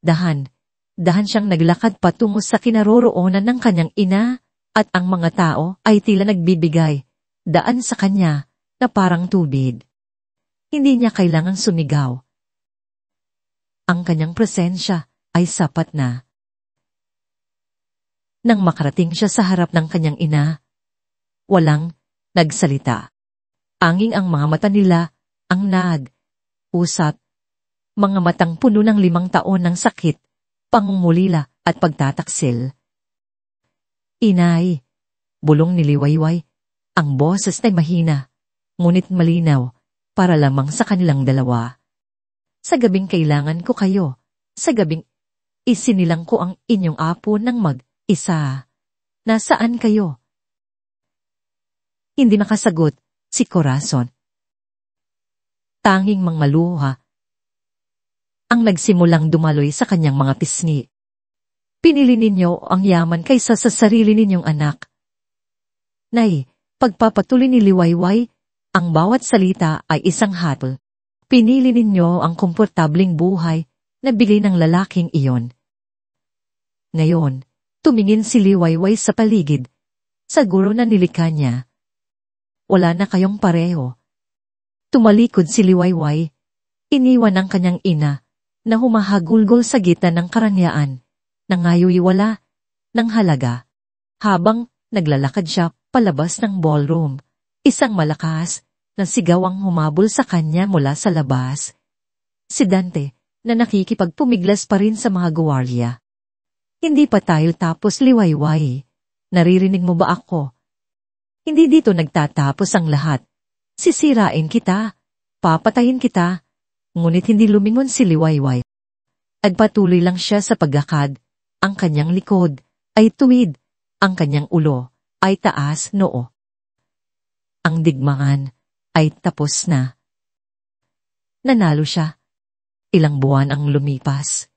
Dahan siyang naglakad patungo sa kinaroroonan ng kanyang ina at ang mga tao ay tila nagbibigay daan sa kanya na parang tubig. Hindi niya kailangang sumigaw. Ang kanyang presensya ay sapat na. Nang makarating siya sa harap ng kanyang ina, walang nagsalita. Anging ang mga mata nila ang usap, mga matang puno ng 5 taon ng sakit, pangungulila at pagtataksil. Inay, bulong ni Liwayway, ang boses ay mahina, ngunit malinaw, para lamang sa kanilang dalawa. Sa gabing kailangan ko kayo, sa gabing isinilang ko ang inyong apo ng mag-isa. Nasaan kayo? Hindi makasagot si Corazon. Tanging mangmaluha ang nagsimulang dumaloy sa kanyang mga pisngi. Pinili ninyo ang yaman kaysa sa sarili ninyong anak. Nay, pagpapatuloy ni Liwayway, ang bawat salita ay isang hatol. Pinili ninyo ang komportabling buhay na bigay ng lalaking iyon. Ngayon, tumingin si Liwayway sa paligid. Siguro na nilikha niya. Wala na kayong pareho. Tumalikod si Liwayway. Iniwan ang kanyang ina na humahagulgol sa gitna ng karangyaan, nangayoyiwala ng halaga. Habang naglalakad siya palabas ng ballroom, isang malakas na sigaw ang humabol sa kanya mula sa labas. Si Dante na nakikipagpumiglas pa rin sa mga guwardiya. Hindi pa tayo tapos, Liwayway. Naririnig mo ba ako? Hindi dito nagtatapos ang lahat. Sisirain kita, papatayin kita. Ngunit hindi lumingon si Liwayway. Agpatuloy lang siya sa paglakad. Ang kanyang likod ay tuwid, ang kanyang ulo ay taas noo. Ang digmaan ay tapos na. Nanalo siya. Ilang buwan ang lumipas.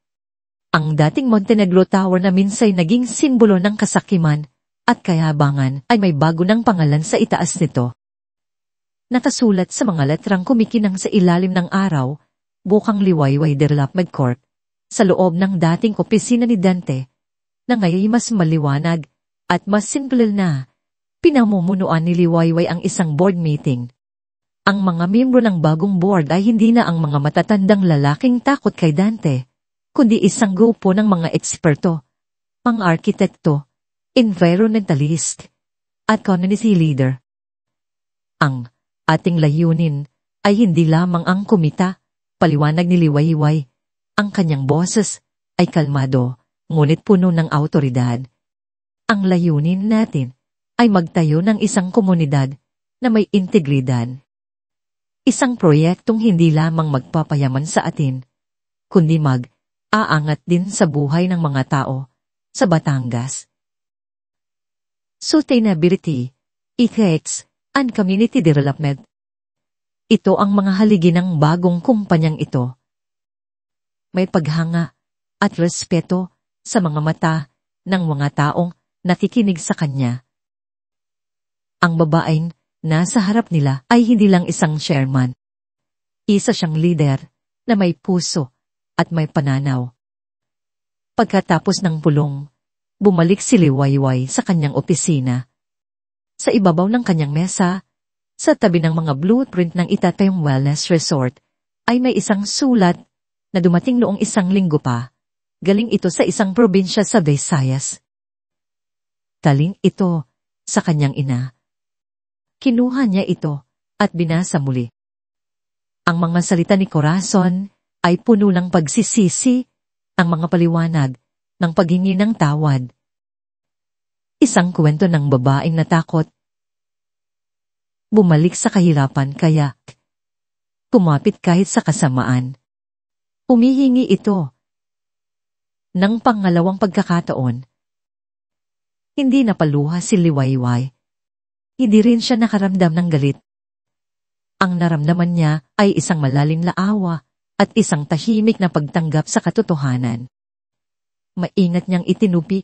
Ang dating Montenegro Tower na minsay naging simbolo ng kasakiman at kayabangan ay may bago ng pangalan sa itaas nito. Nakasulat sa mga letrang kumikinang sa ilalim ng araw, bukang Liwayway Development Corp, sa loob ng dating opisina ni Dante, na ngayon mas maliwanag at mas simple na. Pinamumunuan ni Liwayway ang isang board meeting. Ang mga miyembro ng bagong board ay hindi na ang mga matatandang lalaking takot kay Dante, kundi isang grupo ng mga eksperto, mga arkitekto, environmentalist, at community leader. Ang ating layunin ay hindi lamang ang kumita, paliwanag ni Liwayway. Ang kanyang boses ay kalmado, ngunit puno ng awtoridad. Ang layunin natin ay magtayo ng isang komunidad na may integridad. Isang proyektong hindi lamang magpapayaman sa atin, kundi mag-aangat din sa buhay ng mga tao sa Batangas. Sustainability, ethics, and community development. Ito ang mga haligi ng bagong kumpanyang ito. May paghanga at respeto sa mga mata ng mga taong nakikinig sa kanya. Ang babaeng nasa harap nila ay hindi lang isang chairman. Isa siyang leader na may puso at may pananaw. Pagkatapos ng pulong, bumalik si Liwayway sa kanyang opisina. Sa ibabaw ng kanyang mesa, sa tabi ng mga blueprint ng itatayong wellness resort, ay may isang sulat na dumating noong 1 linggo pa. Galing ito sa isang probinsya sa Visayas. Taling ito sa kanyang ina. Kinuha niya ito at binasa muli. Ang mga salita ni Corazon ay puno ng pagsisisi, ang mga paliwanag ng paghingi ng tawad. Isang kwento ng babaeng natakot. Bumalik sa kahirapan kaya kumapit kahit sa kasamaan. Humihingi ito. Nang pangalawang pagkakataon, hindi napaluha si Liwayway. Hindi rin siya nakaramdam ng galit. Ang naramdaman niya ay isang malalim na awa at isang tahimik na pagtanggap sa katotohanan. Maingat niyang itinupi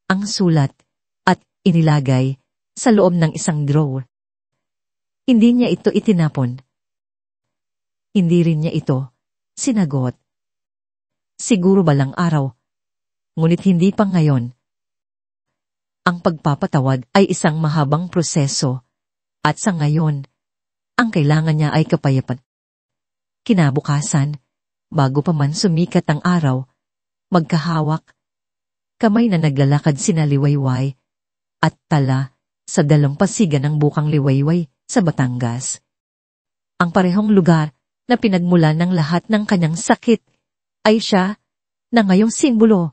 ang sulat at inilagay sa loob ng isang drawer. Hindi niya ito itinapon. Hindi rin niya ito sinagot. Siguro balang araw, ngunit hindi pa ngayon. Ang pagpapatawad ay isang mahabang proseso at sa ngayon, ang kailangan niya ay kapayapaan. Kinabukasan, bago pa man sumikat ang araw, magkahawak, kamay na naglalakad sina Liwayway at Tala sa dalampasigan ng bukang Liwayway sa Batangas. Ang parehong lugar na pinagmulan ng lahat ng kanyang sakit ay siya na ngayong simbolo